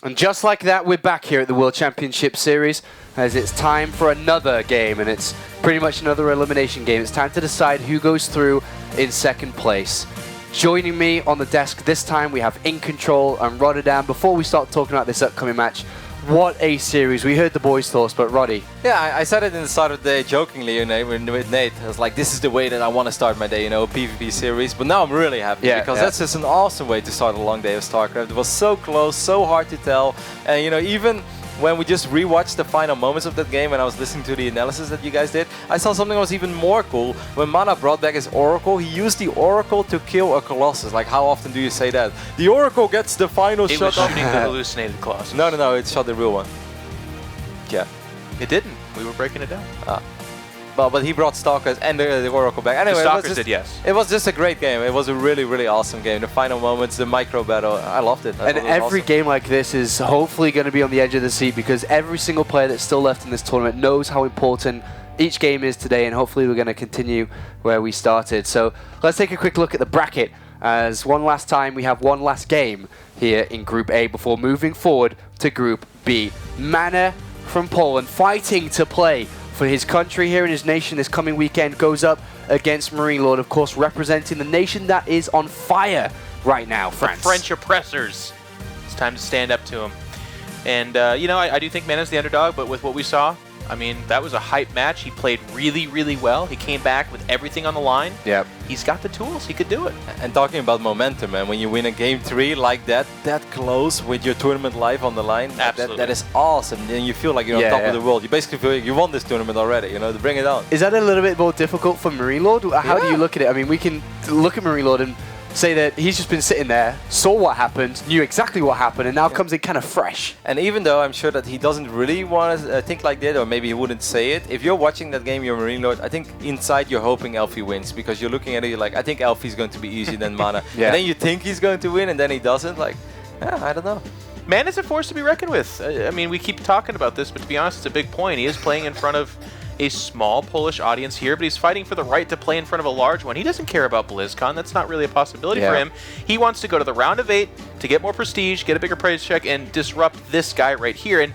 And just like that, we're back here at the World Championship Series as it's time for another game, and it's pretty much another elimination game. It's time to decide who goes through in second place. Joining me on the desk this time, we have In Control and Rotterdam. Before we start talking about this upcoming match, what a series. We heard the boys' thoughts, but Roddy. Yeah, I said it in the start of the day jokingly with Nate. I was like, this is the way that I want to start my day, you know, a PvP series. But now I'm really happy because that's just an awesome way to start a long day of StarCraft. It was so close, so hard to tell. And, you know, even when we just rewatched the final moments of that game and I was listening to the analysis that you guys did, I saw something that was even more cool. When MaNa brought back his Oracle, he used the Oracle to kill a Colossus. Like, how often do you say that? The Oracle gets the final shot. It was shooting the hallucinated Colossus. No, it shot the real one. Yeah. It didn't. We were breaking it down. Well, but he brought Stalkers and the Oracle back. Anyway, the Stalkers did, yes. It was just a great game. It was a really, really awesome game. The final moments, the micro battle, I loved it. And every game like this is hopefully going to be on the edge of the seat because every single player that's still left in this tournament knows how important each game is today, and hopefully we're going to continue where we started. So let's take a quick look at the bracket as one last time we have one last game here in Group A before moving forward to Group B. MaNa from Poland fighting to play for his country here in his nation this coming weekend goes up against MarineLorD, of course, representing the nation that is on fire right now, France. The French oppressors. It's time to stand up to them. And, you know, I do think MaNa's the underdog, but with what we saw, I mean, that was a hype match. He played really, really well. He came back with everything on the line. Yep. He's got the tools. He could do it. And talking about momentum, man, when you win a game 3 like that close with your tournament life on the line, that is awesome. And you feel like you're on top of the world. You basically feel like you won this tournament already, you know, to bring it on. Is that a little bit more difficult for MarineLorD? How do you look at it? I mean, we can look at MarineLorD and say that he's just been sitting there, saw what happened, knew exactly what happened, and now comes in kind of fresh. And even though I'm sure that he doesn't really want to think like that, or maybe he wouldn't say it, if you're watching that game, you're MarineLorD, I think inside you're hoping Elfie wins, because you're looking at it, you're like, I think Elfie's going to be easier than MaNa. And then you think he's going to win, and then he doesn't. Like, yeah, I don't know. MaNa's a force to be reckoned with. I mean, we keep talking about this, but to be honest, it's a big point. He is playing in front of a small Polish audience here, but he's fighting for the right to play in front of a large one. He doesn't care about BlizzCon. That's not really a possibility for him. He wants to go to the round of 8 to get more prestige, get a bigger prize check, and disrupt this guy right here. And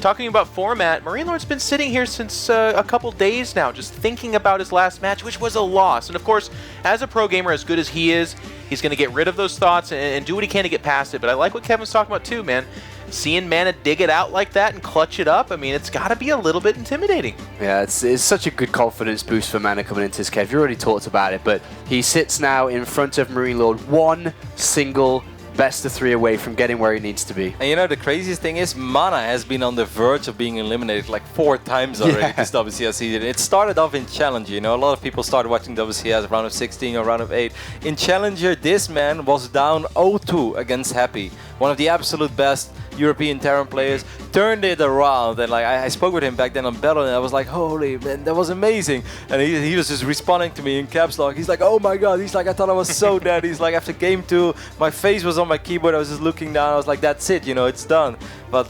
talking about format, MarineLorD's been sitting here since a couple days now, just thinking about his last match, which was a loss. And of course, as a pro gamer, as good as he is, he's going to get rid of those thoughts and do what he can to get past it. But I like what Kevin's talking about too, man. Seeing MaNa dig it out like that and clutch it up, I mean, it's got to be a little bit intimidating. Yeah, it's such a good confidence boost for MaNa coming into this cave. You already talked about it, but he sits now in front of MarineLorD, one single best of 3 away from getting where he needs to be. And you know, the craziest thing is MaNa has been on the verge of being eliminated like 4 times already this WCS season. It started off in Challenger, you know, a lot of people started watching WCS round of 16 or round of 8. In Challenger, this man was down 0-2 against Happy, one of the absolute best European Terran players, turned it around, and like I spoke with him back then on Battle, and I was like, holy man, that was amazing. And he was just responding to me in caps lock. He's like, oh my god, he's like, I thought I was so dead. He's like, after game 2, my face was on my keyboard, I was just looking down, I was like, that's it, you know, it's done. But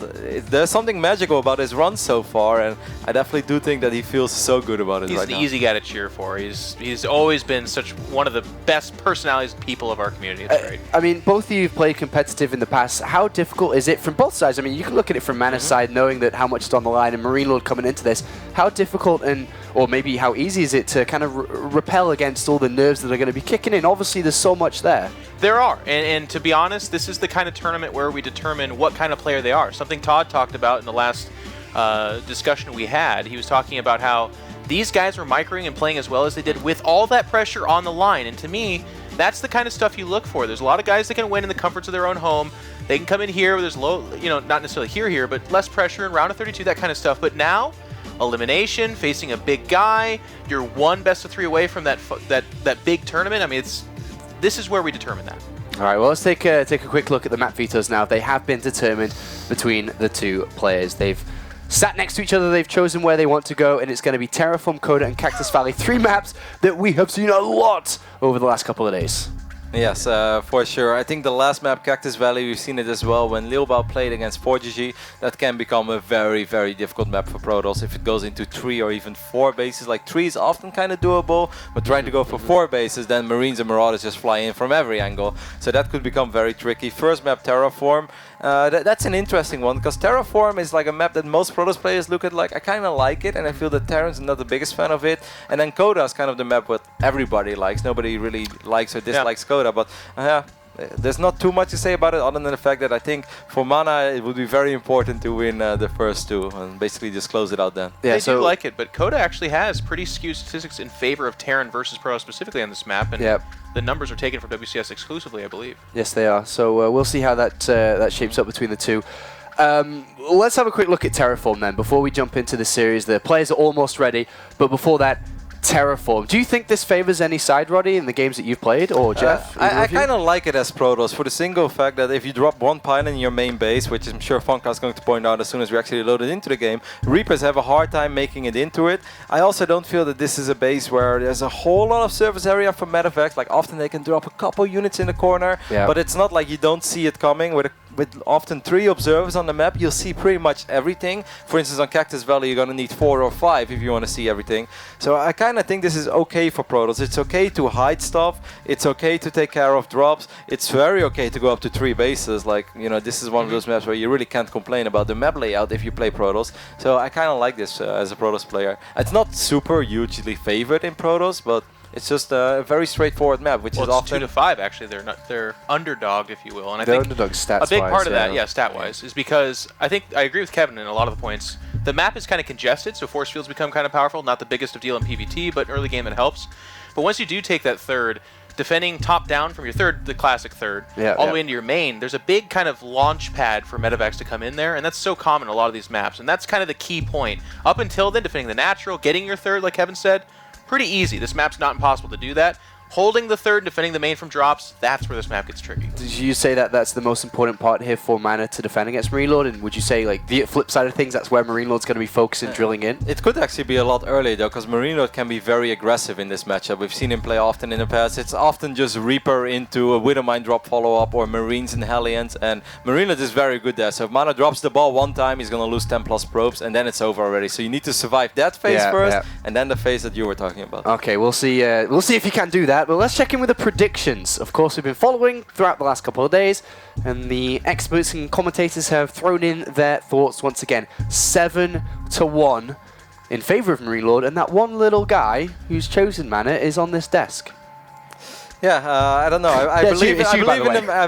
there's something magical about his run so far, and I definitely do think that he feels so good about it right now. He's the easy guy to cheer for. He's always been such one of the best personalities people of our community. It's great. I mean, both of you have played competitive in the past. How difficult is it from both sides? I mean, you can look at it from MaNa's side, knowing that how much is on the line, and MarineLorD coming into this. How difficult or maybe how easy is it to kind of repel against all the nerves that are going to be kicking in? Obviously, there's so much there. There are, and to be honest, this is the kind of tournament where we determine what kind of player they are. Something Todd talked about in the last discussion we had. He was talking about how these guys were microing and playing as well as they did with all that pressure on the line, and to me, that's the kind of stuff you look for. There's a lot of guys that can win in the comforts of their own home. They can come in here where there's low, you know, not necessarily here, but less pressure in round of 32, that kind of stuff. But now, elimination, facing a big guy, you're one best of 3 away from that big tournament. I mean, this is where we determine that. All right, well, let's take a quick look at the map vetoes now. They have been determined between the 2 players. They've sat next to each other, they've chosen where they want to go, and it's going to be Terraform, Coda, and Cactus Valley. 3 maps that we have seen a lot over the last couple of days. Yes, for sure. I think the last map, Cactus Valley, we've seen it as well. When Lilbao played against 4GG, that can become a very, very difficult map for Protoss if it goes into 3 or even 4 bases. Like 3 is often kind of doable, but trying to go for 4 bases, then Marines and Marauders just fly in from every angle. So that could become very tricky. First map, Terraform. That's an interesting one, because Terraform is like a map that most Protoss players look at like, I kind of like it, and I feel that Terran's not the biggest fan of it. And then Coda is kind of the map what everybody likes. Nobody really likes or dislikes Coda, but there's not too much to say about it other than the fact that I think for MaNa it would be very important to win the first 2 and basically just close it out then. Yeah, they do like it, but Coda actually has pretty skewed statistics in favor of Terran versus Protoss specifically on this map, and the numbers are taken from WCS exclusively, I believe. Yes, they are. So we'll see how that shapes up between the two. Let's have a quick look at Terraform then before we jump into the series. The players are almost ready, but before that, Terraform. Do you think this favors any side, Roddy, in the games that you've played, or Jeff? I kind of like it as Protoss for the single fact that if you drop one pylon in your main base, which I'm sure Funka is going to point out as soon as we actually load it into the game, Reapers have a hard time making it into it. I also don't feel that this is a base where there's a whole lot of surface area for medevacs. Like often they can drop a couple units in the corner, but it's not like you don't see it coming. With often 3 observers on the map, you'll see pretty much everything. For instance, on Cactus Valley, you're going to need 4 or 5 if you want to see everything. So I kind of think this is okay for Protoss. It's okay to hide stuff. It's okay to take care of drops. It's very okay to go up to 3 bases. Like, you know, this is one of those maps where you really can't complain about the map layout if you play Protoss. So I kind of like this as a Protoss player. It's not super hugely favored in Protoss, but it's just a very straightforward map, which is often 2 to 5 actually. They're underdogged, if you will, and I they're think underdog stats-wise. A big part of that, stat-wise, is because I think I agree with Kevin in a lot of the points. The map is kind of congested, so force fields become kind of powerful. Not the biggest of deal in PvT, but early game it helps. But once you do take that third, defending top down from your third, the classic third, all the way into your main, there's a big kind of launch pad for medevacs to come in there, and that's so common in a lot of these maps, and that's kind of the key point. Up until then, defending the natural, getting your third, like Kevin said, pretty easy. This map's not impossible to do that. Holding the third, defending the main from drops, that's where this map gets tricky. Did you say that that's the most important part here for MaNa to defend against MarineLorD? And would you say, like, the flip side of things, that's where MarineLorD's going to be focusing, drilling in? It could actually be a lot earlier, though, because MarineLorD can be very aggressive in this matchup. We've seen him play often in the past. It's often just Reaper into a Widowmine drop follow-up or Marines and Hellions, and MarineLorD is very good there. So if MaNa drops the ball one time, he's going to lose 10 plus probes, and then it's over already. So you need to survive that phase first, and then the phase that you were talking about. Okay, we'll see if you can do that, but let's check in with the predictions. Of course, we've been following throughout the last couple of days, and the experts and commentators have thrown in their thoughts once again. 7-1 in favor of MarineLorD, and that one little guy who's chosen MaNa is on this desk. Yeah, I don't know. I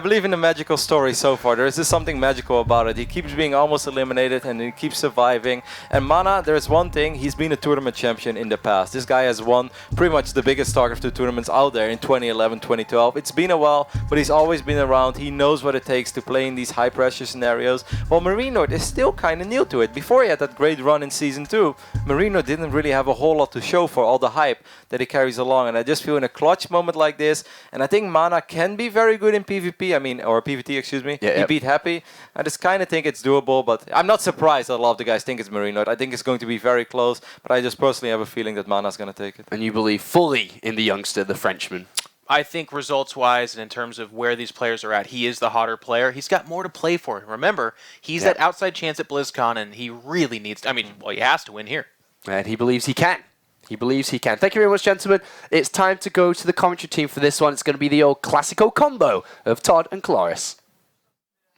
believe in the magical story so far. There is just something magical about it. He keeps being almost eliminated and he keeps surviving. And MaNa, there's one thing, he's been a tournament champion in the past. This guy has won pretty much the biggest StarCraft II tournaments out there in 2011, 2012. It's been a while, but he's always been around. He knows what it takes to play in these high pressure scenarios. While MarineLorD is still kind of new to it. Before he had that great run in Season 2, MarineLorD didn't really have a whole lot to show for all the hype that he carries along. And I just feel in a clutch moment like this, and I think MaNa can be very good in PvP, or PvT, excuse me. He beat Happy. I just kind of think it's doable, but I'm not surprised that a lot of the guys think it's MarineLorD. I think it's going to be very close, but I just personally have a feeling that MaNa's going to take it. And you believe fully in the youngster, the Frenchman? I think results-wise and in terms of where these players are at, he is the hotter player. He's got more to play for. Remember, he's that outside chance at BlizzCon, and he really needs to, he has to win here. And he believes he can. He believes he can. Thank you very much, gentlemen. It's time to go to the commentary team for this one. It's going to be the old classical combo of Todd and Cloris.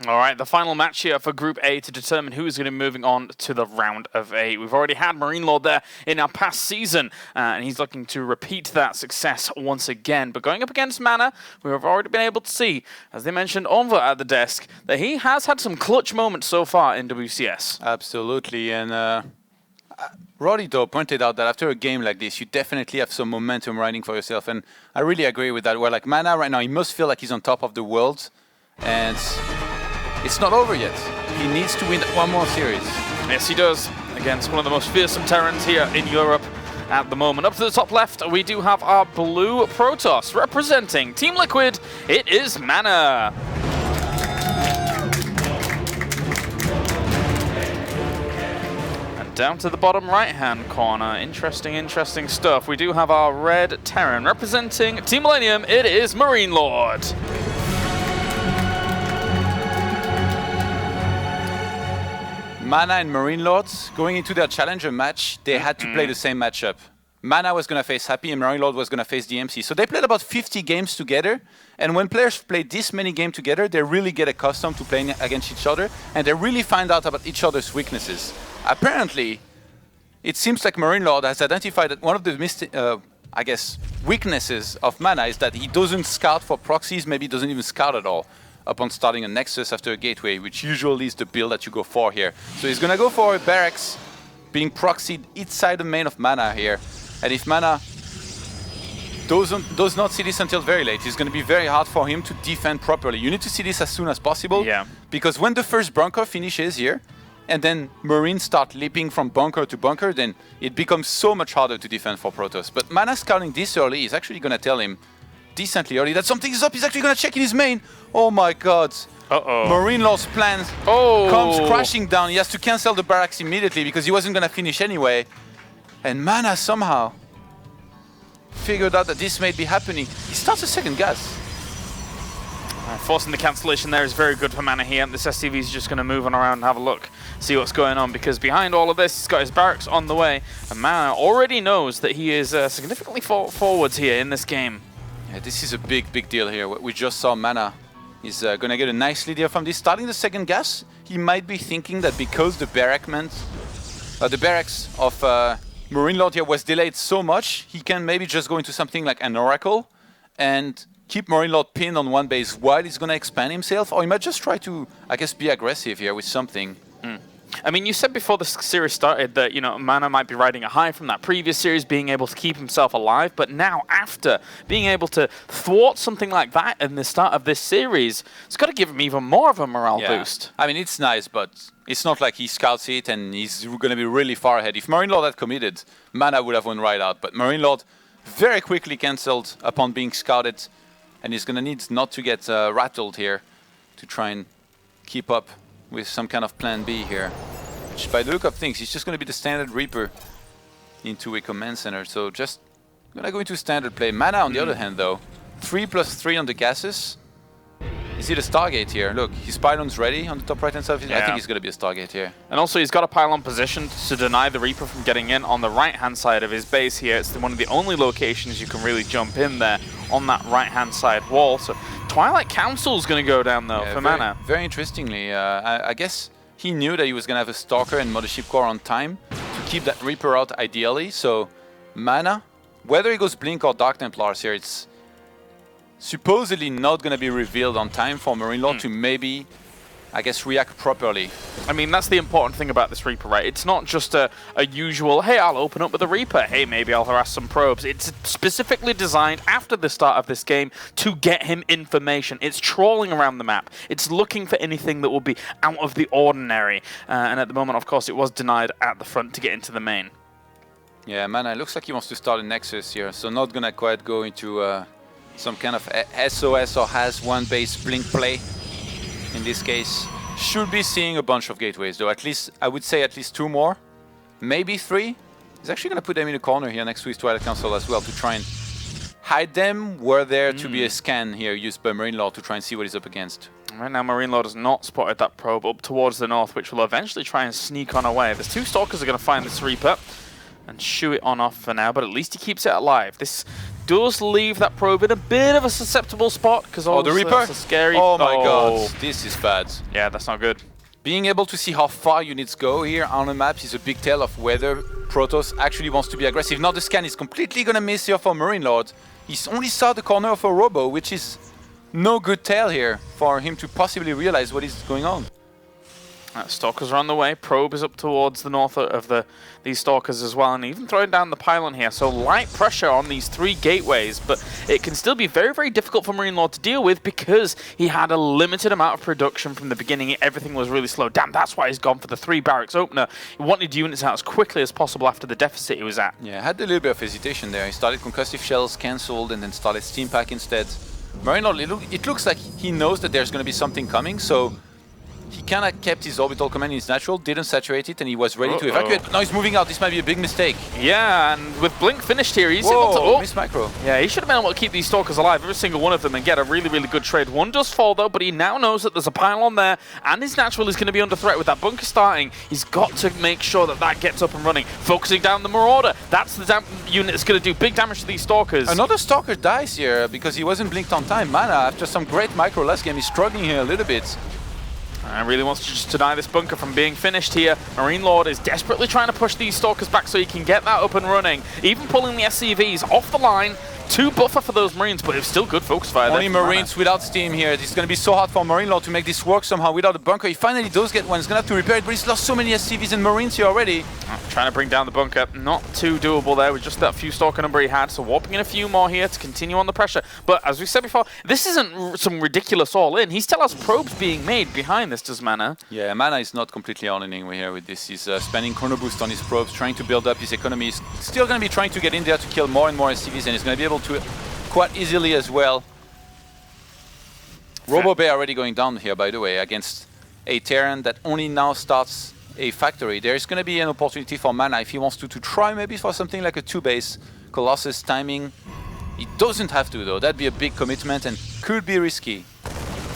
All right, the final match here for Group A to determine who is going to be moving on to the round of 8. We've already had MarineLorD there in our past season, and he's looking to repeat that success once again. But going up against MaNa, we have already been able to see, as they mentioned over at the desk, that he has had some clutch moments so far in WCS. Absolutely, and Roddy, though, pointed out that after a game like this, you definitely have some momentum riding for yourself, and I really agree with that. Where like MaNa right now, he must feel like he's on top of the world, and it's not over yet. He needs to win one more series. Yes, he does, against one of the most fearsome Terrans here in Europe at the moment. Up to the top left, we do have our blue Protoss representing Team Liquid. It is MaNa. Down to the bottom right-hand corner. Interesting stuff. We do have our red Terran representing Team Millennium. It is MarineLorD. MaNa and MarineLorD, going into their challenger match, they had to play the same matchup. MaNa was going to face Happy and MarineLorD was going to face DMC. So they played about 50 games together. And when players play this many games together, they really get accustomed to playing against each other. And they really find out about each other's weaknesses. Apparently, it seems like MarineLorD has identified that one of the weaknesses of MaNa is that he doesn't scout for proxies, maybe doesn't even scout at all upon starting a Nexus after a gateway, which usually is the build that you go for here. So he's going to go for a barracks being proxied inside the main of MaNa here. And if MaNa does not see this until very late, it's going to be very hard for him to defend properly. You need to see this as soon as possible. Yeah. Because when the first bunker finishes here, and then Marines start leaping from bunker to bunker, then it becomes so much harder to defend for Protoss. But MaNa scouting this early is actually going to tell him decently early that something is up. He's actually going to check in his main. Oh my god. MarineLorD's plan comes crashing down. He has to cancel the barracks immediately because he wasn't going to finish anyway. And MaNa somehow figured out that this may be happening. He starts a second gas. Forcing the cancellation there is very good for MaNa here. This SCV is just going to move on around and have a look, see what's going on, because behind all of this, he's got his barracks on the way, and MaNa already knows that he is significantly forwards here in this game. Yeah, this is a big deal here. We just saw MaNa is going to get a nice lead here from this. Starting the second gas, he might be thinking that because the barracks of MarineLorD here was delayed so much, he can maybe just go into something like an Oracle and keep MarineLorD pinned on one base while he's going to expand himself, or he might just try to, I guess, be aggressive here with something. I mean, you said before the series started that, you know, MaNa might be riding a high from that previous series, being able to keep himself alive, but now after being able to thwart something like that in the start of this series, it's got to give him even more of a morale boost. I mean, it's nice, but it's not like he scouts it and he's going to be really far ahead. If MarineLorD had committed, MaNa would have won right out, but MarineLorD very quickly cancelled upon being scouted, and he's going to need not to get rattled here to try and keep up with some kind of plan B here. Which, by the look of things, it's just going to be the standard Reaper into a command center. So just going to go into standard play. MaNa, on the other hand, though, 3+3 on the gases. Is it a Stargate here? Look, his pylon's ready on the top right-hand side. I think he's going to be a Stargate here. And also, he's got a pylon positioned to deny the Reaper from getting in on the right-hand side of his base here. It's one of the only locations you can really jump in there on that right-hand side wall. So Twilight Council's going to go down, though, for MaNa. Very interestingly, I guess he knew that he was going to have a Stalker and Mothership Core on time to keep that Reaper out ideally. So MaNa, whether he goes Blink or Dark Templars here, it's supposedly not going to be revealed on time for MarineLorD to maybe, I guess, react properly. I mean, that's the important thing about this Reaper, right? It's not just a usual, hey, I'll open up with a Reaper. Hey, maybe I'll harass some probes. It's specifically designed after the start of this game to get him information. It's trawling around the map. It's looking for anything that will be out of the ordinary. And at the moment, of course, it was denied at the front to get into the main. Yeah, MaNa, it looks like he wants to start a Nexus here, so not going to quite go into some kind of SOS or has one base Blink play. In this case, should be seeing a bunch of gateways, though. At least, I would say at least 2 more, maybe 3. He's actually going to put them in a corner here next to his Twilight Council as well to try and hide them. Were there to be a scan here used by MarineLorD to try and see what he's up against. Right now, MarineLorD has not spotted that probe up towards the north, which will eventually try and sneak on away. There's 2 Stalkers are going to find this Reaper and shoo it on off for now, but at least he keeps it alive. This does leave that probe in a bit of a susceptible spot because the Reaper? That's scary. Oh my god, this is bad. Yeah, that's not good. Being able to see how far units go here on a map is a big tell of whether Protoss actually wants to be aggressive. Now the scan is completely gonna miss here for MarineLorD. He's only saw the corner of a Robo, which is no good tell here for him to possibly realize what is going on. Stalkers are on the way. Probe is up towards the north of these Stalkers as well, and even throwing down the pylon here. So light pressure on these 3 gateways, but it can still be very, very difficult for MarineLorD to deal with because he had a limited amount of production from the beginning. Everything was really slow. Damn, that's why he's gone for the 3 barracks opener. He wanted units out as quickly as possible after the deficit he was at. Yeah, had a little bit of hesitation there. He started Concussive Shells, cancelled, and then started Steam Pack instead. MarineLorD, it looks like he knows that there's going to be something coming, so he kind of kept his orbital command in his natural, didn't saturate it, and he was ready to evacuate. But now he's moving out. This might be a big mistake. Yeah, and with Blink finished here, he's able to... Oh, missed micro. Yeah, he should have been able to keep these Stalkers alive, every single one of them, and get a really, really good trade. One does fall, though, but he now knows that there's a pylon there, and his natural is going to be under threat with that bunker starting. He's got to make sure that that gets up and running. Focusing down the Marauder. That's the unit that's going to do big damage to these Stalkers. Another Stalker dies here because he wasn't blinked on time. MaNa, after some great micro last game, is struggling here a little bit. And really wants to just deny this bunker from being finished here. MarineLorD is desperately trying to push these Stalkers back so he can get that up and running. Even pulling the SCVs off the line to buffer for those Marines, but it's still good focus fire. Only Marines without steam here. It's going to be so hard for MarineLorD to make this work somehow without a bunker. He finally does get one. He's going to have to repair it, but he's lost so many SCVs and Marines here already. Trying to bring down the bunker. Not too doable there with just that few Stalker number he had. So warping in a few more here to continue on the pressure. But as we said before, this isn't some ridiculous all-in. He still has probes being made behind this, does MaNa. Yeah, MaNa is not completely all-in here with this. He's spending chrono boost on his probes, trying to build up his economy. He's still going to be trying to get in there to kill more and more SCVs, and he's going to be able to quite easily as well. RoboBay already going down here, by the way, against a Terran that only now starts a factory. There's going to be an opportunity for MaNa if he wants to try maybe for something like a 2-base Colossus timing. He doesn't have to, though. That'd be a big commitment and could be risky.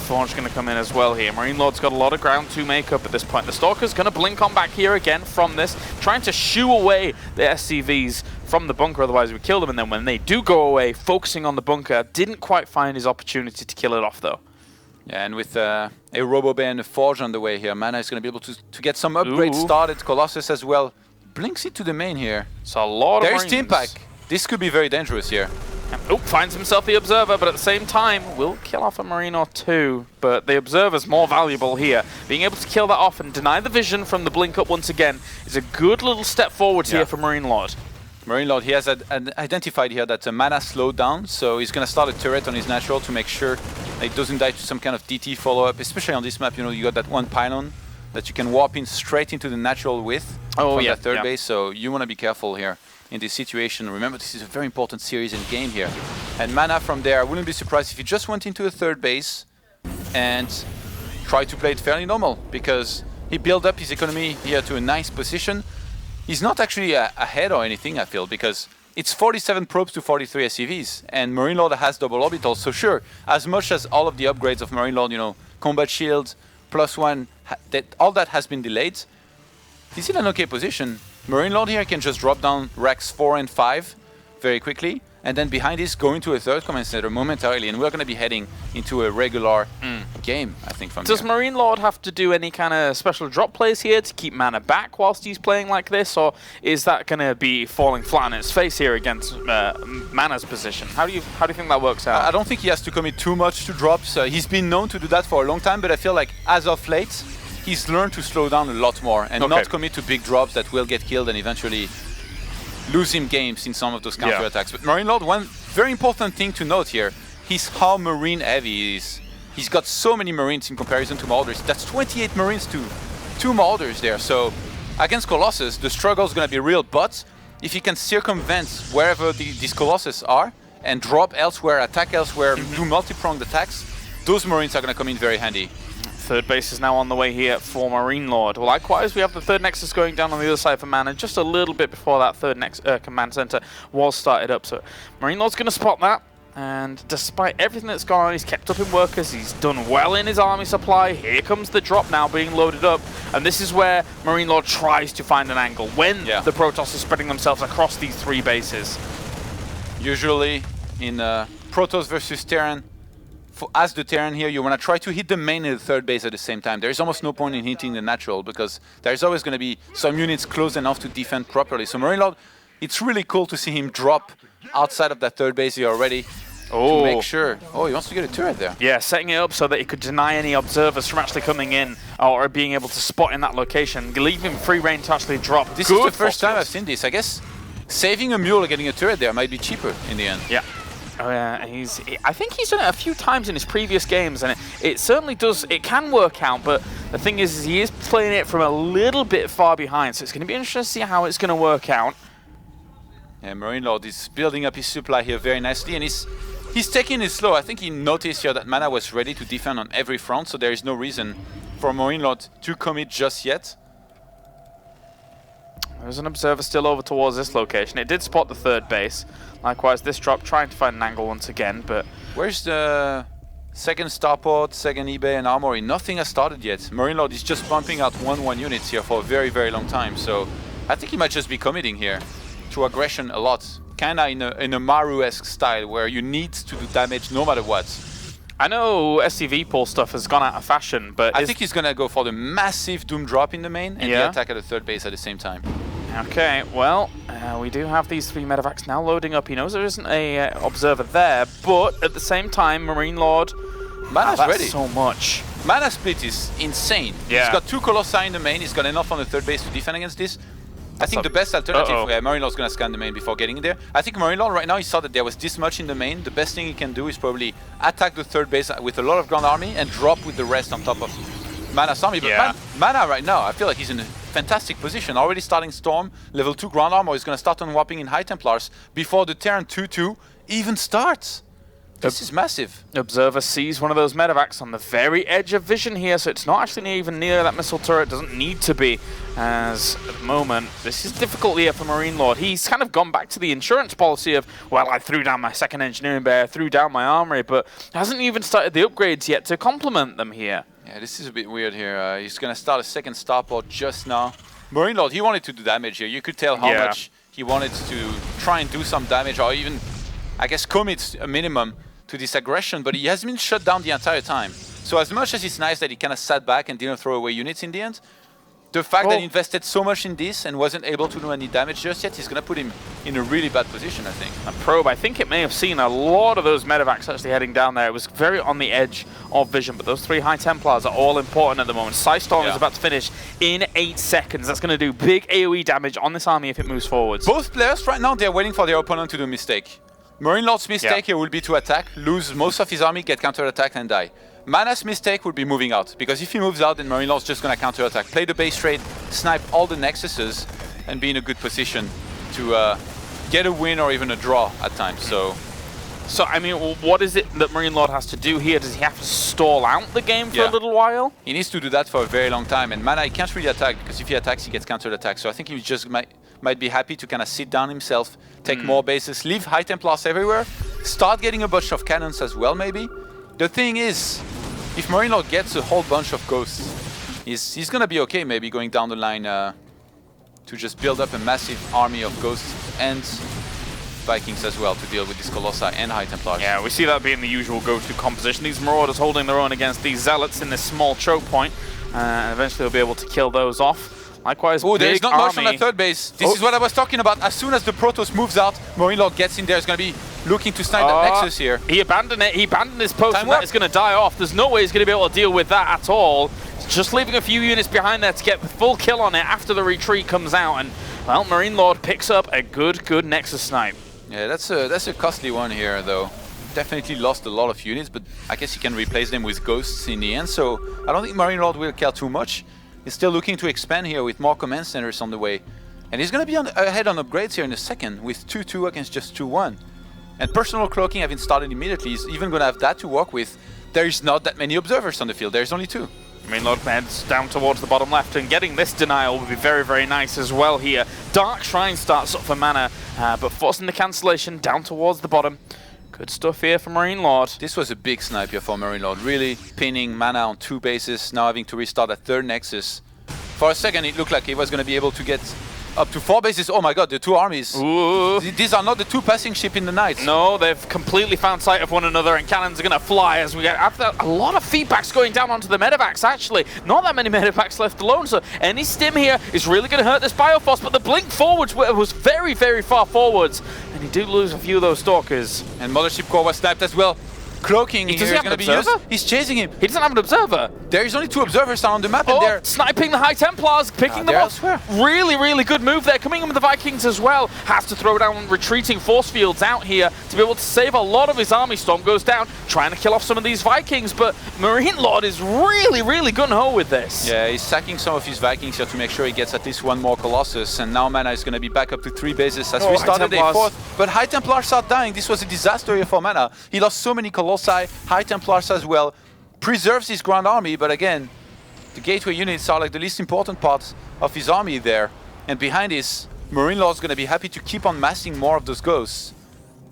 Forge going to come in as well here. MarineLorD's got a lot of ground to make up at this point. The Stalker's going to blink on back here again from this, trying to shoo away the SCVs from the bunker, otherwise we kill them. And then when they do go away, focusing on the bunker, didn't quite find his opportunity to kill it off, though. Yeah, and with a RoboBay and a Forge on the way here, MaNa is going to be able to get some upgrades started. Colossus as well. Blinks it to the main here. So a lot of There's Team Pack. This could be very dangerous here. Oh, finds himself the Observer, but at the same time will kill off a Marine or two. But the Observer's more valuable here. Being able to kill that off and deny the vision from the blink up once again is a good little step forward here for MarineLorD. MarineLorD, he has identified here that MaNa slowed down, so he's going to start a turret on his natural to make sure that it doesn't die to some kind of DT follow-up, especially on this map. You know, you got that one pylon that you can warp in straight into the natural with from that third base, so you want to be careful here in this situation. Remember, this is a very important series and game here. And MaNa from there, I wouldn't be surprised if he just went into a third base and tried to play it fairly normal, because he built up his economy here to a nice position. He's not actually ahead or anything, I feel, because it's 47 probes to 43 SCVs, and MarineLorD has double orbitals, so sure, as much as all of the upgrades of MarineLorD, you know, combat shield, +1, all that has been delayed, he's in an okay position. MarineLorD here can just drop down racks 4 and 5 very quickly, and then behind this go into a third command center momentarily, and we're going to be heading into a regular game, I think, from Does here. MarineLorD have to do any kind of special drop plays here to keep MaNa back whilst he's playing like this, or is that going to be falling flat on its face here against MaNa's position? How do you think that works out? I don't think he has to commit too much to drops. He's been known to do that for a long time, but I feel like as of late, he's learned to slow down a lot more and not commit to big drops that will get killed and eventually lose him games in some of those counterattacks. But MarineLorD, one very important thing to note here is how Marine heavy he is. He's got so many Marines in comparison to Marauders. That's 28 Marines to 2 Marauders there. So against Colossus, the struggle is going to be real, but if he can circumvent wherever these Colossus are and drop elsewhere, attack elsewhere, do multi-pronged attacks, those Marines are going to come in very handy. Third base is now on the way here for MarineLorD. Well, likewise, we have the third Nexus going down on the other side for MaNa just a little bit before that third command center was started up. So MarineLorD's going to spot that. And despite everything that's gone on, he's kept up in workers, he's done well in his army supply. Here comes the drop now being loaded up. And this is where MarineLorD tries to find an angle when the Protoss are spreading themselves across these 3 bases. Usually in Protoss versus Terran, as the Terran here, you want to try to hit the main and the third base at the same time. There's almost no point in hitting the natural because there's always going to be some units close enough to defend properly. So MarineLorD, it's really cool to see him drop outside of that third base here already to make sure. Oh, he wants to get a turret there. Yeah, setting it up so that he could deny any observers from actually coming in or being able to spot in that location. Leave him free reign to actually drop. This is the first time I've seen this. I guess saving a mule or getting a turret there might be cheaper in the end. Yeah. Oh yeah, I think he's done it a few times in his previous games, and it certainly does. It can work out, but the thing is he is playing it from a little bit far behind, so it's going to be interesting to see how it's going to work out. Yeah, MarineLorD is building up his supply here very nicely, and he's taking it slow. I think he noticed here that MaNa was ready to defend on every front, so there is no reason for MarineLorD to commit just yet. There's an observer still over towards this location. It did spot the third base. Likewise, this drop trying to find an angle once again, but... Where's the second starport, second eBay and armory? Nothing has started yet. MarineLorD is just pumping out 1-1 units here for a very, very long time. So I think he might just be committing here to aggression a lot. Kinda in a Maru-esque style where you need to do damage no matter what. I know SCV pull stuff has gone out of fashion, but... I think he's gonna go for the massive Doom drop in the main and the attack at the third base at the same time. Okay, well, we do have these 3 medevacs now loading up. He knows there isn't a observer there, but at the same time, MarineLorD... MaNa's ready. So much. MaNa split is insane. Yeah. He's got 2 Colossi in the main. He's got enough on the third base to defend against this. I think the best alternative, MarineLorD's going to scan the main before getting in there. I think MarineLorD right now, he saw that there was this much in the main. The best thing he can do is probably attack the third base with a lot of ground army and drop with the rest on top of MaNa's army. But MaNa right now, I feel like he's in a fantastic position. Already starting Storm, level 2 ground armor. He's going to start unwrapping in High Templars before the Terran 2-2 even starts. This is massive. Observer sees one of those medevacs on the very edge of vision here, so it's not actually even near that missile turret. Doesn't need to be, as at the moment, this is difficult here for MarineLorD. He's kind of gone back to the insurance policy of, well, I threw down my second engineering bay, I threw down my armory, but hasn't even started the upgrades yet to complement them here. Yeah, this is a bit weird here. He's going to start a second starport just now. MarineLorD, he wanted to do damage here. You could tell how much he wanted to try and do some damage, or even, I guess, commit a minimum to this aggression, but he has been shut down the entire time. So as much as it's nice that he kind of sat back and didn't throw away units in the end, the fact that he invested so much in this and wasn't able to do any damage just yet is going to put him in a really bad position, I think. A probe, I think it may have seen a lot of those medevacs actually heading down there. It was very on the edge of vision, but those 3 High Templars are all important at the moment. Storm is about to finish in 8 seconds. That's going to do big AoE damage on this army if it moves forwards. Both players right now, they're waiting for their opponent to do a mistake. MarineLorD's mistake here will be to attack, lose most of his army, get counter-attacked and die. MaNa's mistake would be moving out, because if he moves out, then MarineLorD's just going to counter-attack. Play the base trade, snipe all the Nexuses, and be in a good position to get a win or even a draw at times. So I mean, what is it that MarineLorD has to do here? Does he have to stall out the game for a little while? He needs to do that for a very long time, and MaNa, he can't really attack, because if he attacks, he gets counter-attacked. So I think he just might be happy to kind of sit down himself, take more bases, leave High Templars everywhere, start getting a bunch of cannons as well, maybe. The thing is, if MarineLorD gets a whole bunch of ghosts, he's going to be okay maybe going down the line to just build up a massive army of ghosts and Vikings as well to deal with these Colossi and High Templars. Yeah, we see that being the usual go-to composition. These Marauders holding their own against these Zealots in this small choke point, and eventually they'll be able to kill those off. Likewise, there's not much on the third base. This is what I was talking about. As soon as the Protoss moves out, MarineLorD gets in there. He's going to be looking to snipe that Nexus here. He abandoned it. He abandoned his post, and that is going to die off. There's no way he's going to be able to deal with that at all. Just leaving a few units behind there to get the full kill on it after the retreat comes out. And, well, MarineLorD picks up a good Nexus snipe. Yeah, that's a costly one here, though. Definitely lost a lot of units, but I guess he can replace them with ghosts in the end. So I don't think MarineLorD will care too much. He's still looking to expand here with more command centers on the way. And he's going to be ahead on upgrades here in a second with 2-2 against just 2-1. And personal cloaking having started immediately, he's even going to have that to work with. There is not that many observers on the field, there's only 2. MarineLorD heads down towards the bottom left, and getting this denial would be very nice as well here. Dark Shrine starts up for MaNa, but forcing the cancellation down towards the bottom. Good stuff here for MarineLorD. This was a big snipe here for MarineLorD, really pinning MaNa on 2 bases, now having to restart that third Nexus. For a second it looked like he was going to be able to get up to 4 bases. Oh my god, the 2 armies. Ooh. These are not the 2 passing ships in the night. No, they've completely found sight of one another, and cannons are going to fly as we get after a lot of feedbacks going down onto the medevacs, actually. Not that many medevacs left alone, so any stim here is really going to hurt this Bioforce, but the blink forwards was very far forwards, and he did lose a few of those Stalkers. And Mothership Core was sniped as well. Cloaking here is going to be used. He's chasing him. He doesn't have an observer. There is only 2 observers on the map, and they're sniping the High Templars, picking them off. Really good move there. Coming in with the Vikings as well. Has to throw down retreating force fields out here to be able to save a lot of his army. Storm goes down, trying to kill off some of these Vikings, but MarineLorD is really gung-ho with this. Yeah, he's sacking some of his Vikings here to make sure he gets at least 1 more Colossus, and now MaNa is going to be back up to 3 bases as we started a 4th. But High Templars are dying. This was a disaster here for MaNa. He lost so many Colossi, High Templars as well. Preserves his ground army, but again, The gateway units are like the least important part of his army there. And behind this, MarineLorD's going to be happy to keep on massing more of those ghosts.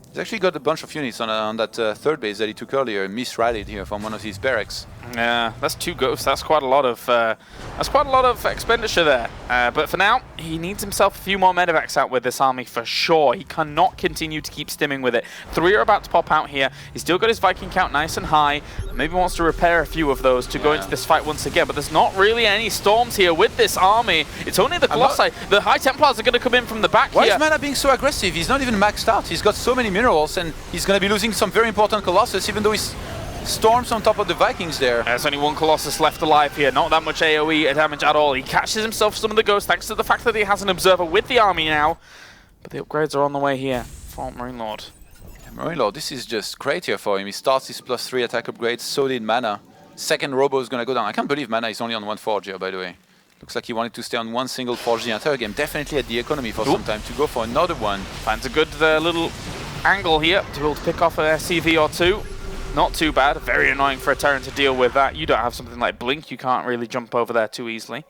He's actually got a bunch of units on that third base that he took earlier, misrallied here from one of his barracks. Yeah, that's 2 ghosts. That's quite a lot of expenditure there. But for now, he needs himself a few more medevacs out with this army for sure. He cannot continue to keep stimming with it. 3 are about to pop out here. He's still got his Viking count nice and high. Maybe wants to repair a few of those to go into this fight once again. But there's not really any storms here with this army. It's only the Colossi. The High Templars are going to come in from the back here. Why is MaNa being so aggressive? He's not even maxed out. He's got so many minerals, and he's going to be losing some very important Colossus, even though he's storms on top of the Vikings there. There's only 1 Colossus left alive here. Not that much AoE damage at all. He catches himself some of the ghosts thanks to the fact that he has an observer with the army now. But the upgrades are on the way here for MarineLorD. MarineLorD, this is just great here for him. He starts his +3 attack upgrades, so did MaNa. Second Robo is going to go down. I can't believe MaNa is only on 1 forge here, by the way. Looks like he wanted to stay on 1 single forge the entire game. Definitely had the economy for some time to go for another one. Finds a good little angle here to be able to pick off a CV or 2. Not too bad. Very annoying for a Terran to deal with that. You don't have something like Blink. You can't really jump over there too easily.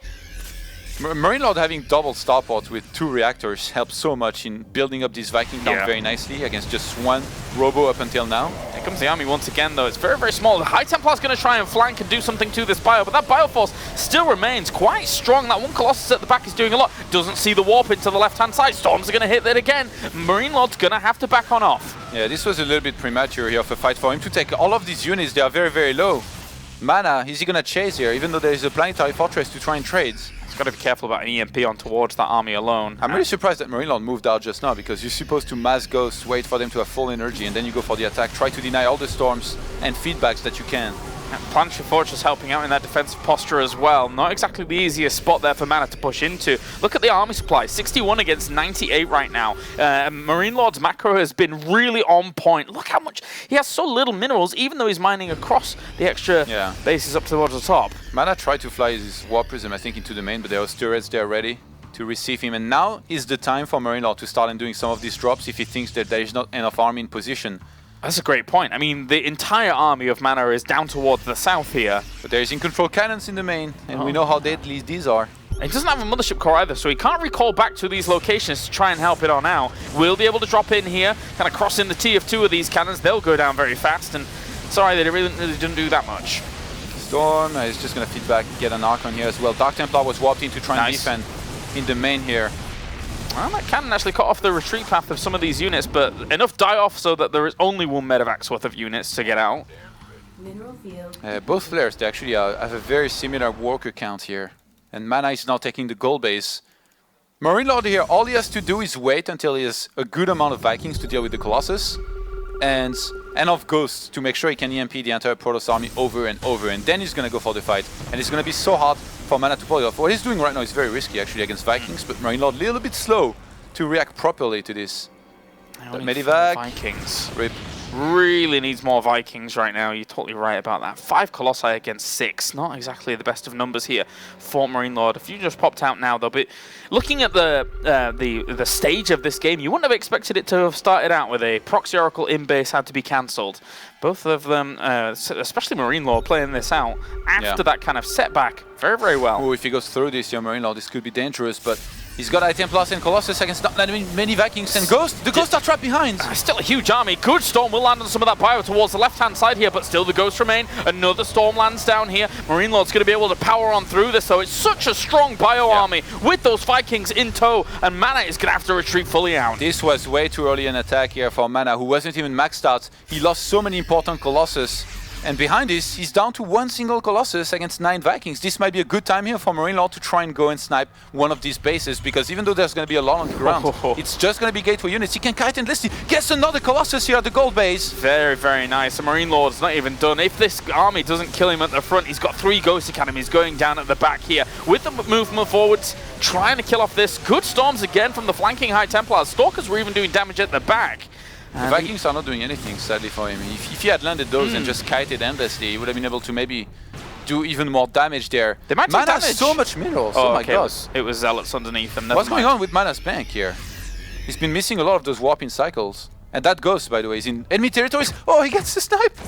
MarineLorD having double starports with 2 reactors helps so much in building up this Viking count very nicely against just 1 Robo up until now. Here comes the army once again, though. It's very, very small. The High Templar's going to try and flank and do something to this bio, but that Bioforce still remains quite strong. That 1 Colossus at the back is doing a lot. Doesn't see the warp into the left-hand side. Storms are going to hit that again. MarineLorD's going to have to back on off. Yeah, this was a little bit premature here of a fight for him to take all of these units. They are very, very low. MaNa, is he going to chase here, even though there is a planetary fortress to try and trade? He's got to be careful about an EMP on towards that army alone. I'm really surprised that MarineLorD moved out just now, because you're supposed to mass ghosts, wait for them to have full energy, and then you go for the attack. Try to deny all the storms and feedbacks that you can. Planetary Fortress helping out in that defensive posture as well. Not exactly the easiest spot there for MaNa to push into. Look at the army supply, 61 against 98 right now. MarineLorD's macro has been really on point. Look how much, he has so little minerals, even though he's mining across the extra bases up towards the top. MaNa tried to fly his Warp Prism, I think, into the main, but there was turrets there ready to receive him. And now is the time for MarineLorD to start and doing some of these drops if he thinks that there is not enough army in position. That's a great point. I mean, the entire army of MaNa is down towards the south here. But there is in-control cannons in the main, and we know how deadly these are. He doesn't have a mothership core either, so he can't recall back to these locations to try and help it on out. Will be able to drop in here, kind of cross in the T of 2 of these cannons. They'll go down very fast, and sorry, they really didn't do that much. Storm is just going to feed back, get an Archon here as well. Dark Templar was warped in to try and defend in the main here. Well, that cannon actually cut off the retreat path of some of these units, but enough die off so that there is only 1 medevac's worth of units to get out. Both flares, they actually have a very similar worker count here. And MaNa is now taking the gold base. MarineLorD here, all he has to do is wait until he has a good amount of Vikings to deal with the Colossus. And enough ghosts to make sure he can EMP the entire Protoss army over and over. And then he's going to go for the fight. And it's going to be so hard for MaNa to pull it off. What he's doing right now is very risky actually against Vikings, but MarineLorD a little bit slow to react properly to this. Medivac. Vikings. Rip. Really needs more Vikings right now. You're totally right about that. 5 Colossi against 6. Not exactly the best of numbers here for MarineLorD. If you just popped out now, they'll be looking at the stage of this game. You wouldn't have expected it to have started out with a Proxy Oracle in base had to be cancelled. Both of them, especially MarineLorD, playing this out after that kind of setback very, very well. Oh, if he goes through this, MarineLorD, this could be dangerous, but he's got High Templars and Colossus against not many Vikings and Ghosts. The Ghosts are trapped behind. Still a huge army. Good Storm will land on some of that bio towards the left-hand side here, but still the Ghosts remain. Another Storm lands down here. MarineLorD's going to be able to power on through this, though. It's such a strong bio army with those Vikings in tow, and MaNa is going to have to retreat fully out. This was way too early an attack here for MaNa, who wasn't even maxed out. He lost so many important Colossus. And behind this, he's down to 1 single Colossus against 9 Vikings. This might be a good time here for MarineLorD to try and go and snipe one of these bases, because even though there's going to be a lot on the ground, it's just going to be gateway units. He can kite endlessly. Gets another Colossus here at the gold base. Very, very nice. The MarineLorD's not even done. If this army doesn't kill him at the front, he's got 3 Ghost Academies going down at the back here. With the movement forwards, trying to kill off this. Good Storms again from the flanking High Templars. Stalkers were even doing damage at the back. The Vikings are not doing anything, sadly, for him. If he had landed those and just kited endlessly, he would have been able to maybe do even more damage there. They might take damage. Has so much minerals. Oh my god. It was Zealots underneath them. What's going on with MaNa's bank here? He's been missing a lot of those warping cycles. And that Ghost, by the way, is in enemy territories. Oh, he gets the snipe!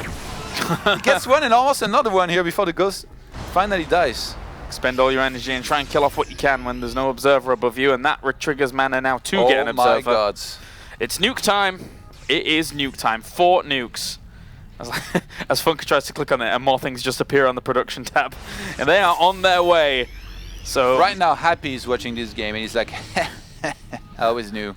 He gets one and almost another one here before the Ghost finally dies. Spend all your energy and try and kill off what you can when there's no observer above you, and that triggers MaNa now to get an observer. Oh my god. It's nuke time. It is nuke time. 4 nukes. As Funker tries to click on it, and more things just appear on the production tab. And they are on their way. So right now, Happy is watching this game, and he's like, I always knew.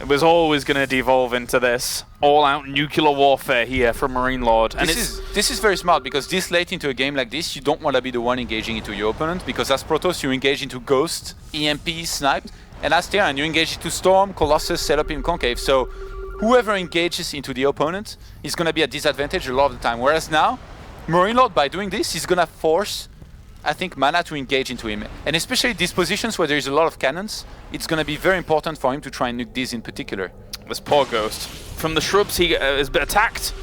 It was always going to devolve into this all-out nuclear warfare here from MarineLorD. And this is very smart, because this late into a game like this, you don't want to be the one engaging into your opponent, because as Protoss, you engage into Ghost, EMP, Sniped, and as Terran, you engage into Storm, Colossus, set up in Concave. So whoever engages into the opponent is going to be at disadvantage a lot of the time. Whereas now, MarineLorD, by doing this, is going to force, I think, MaNa to engage into him. And especially these positions where there is a lot of cannons, it's going to be very important for him to try and nuke these in particular. This poor Ghost. From the shrubs, he has been attacked.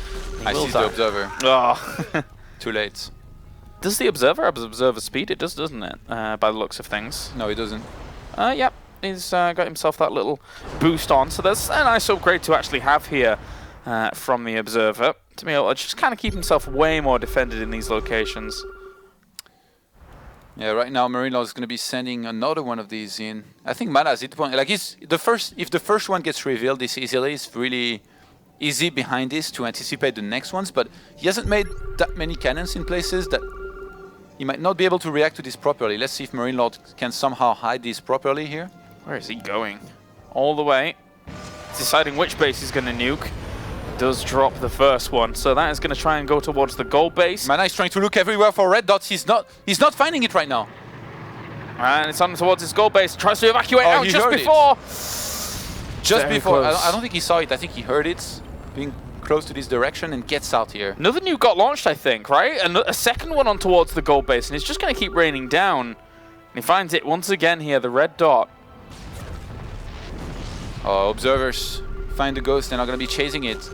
I see the Observer. Oh. Too late. Does the Observer have Observer speed? It does, doesn't it? By the looks of things. No, he doesn't. Yep. He's got himself that little boost on. So there's a nice upgrade to actually have here from the Observer. To be able to just kind of keep himself way more defended in these locations. Yeah, right now MarineLorD is going to be sending another one of these in. I think MaNa is at the point, like if the first one gets revealed this easily, it's really easy behind this to anticipate the next ones, but he hasn't made that many cannons in places that he might not be able to react to this properly. Let's see if MarineLorD can somehow hide this properly here. Where is he going? All the way. He's deciding which base he's going to nuke. Does drop the first one, so that is going to try and go towards the gold base. MaNa is trying to look everywhere for red dots. He's not finding it right now. And it's on towards his gold base. Tries to evacuate out just before. Just before. I don't think he saw it. I think he heard it being close to this direction and gets out here. Another nuke got launched, I think, right? And a second one on towards the gold base, and it's just going to keep raining down. And he finds it once again here, the red dot. Oh, observers find the ghost. They're not going to be chasing it.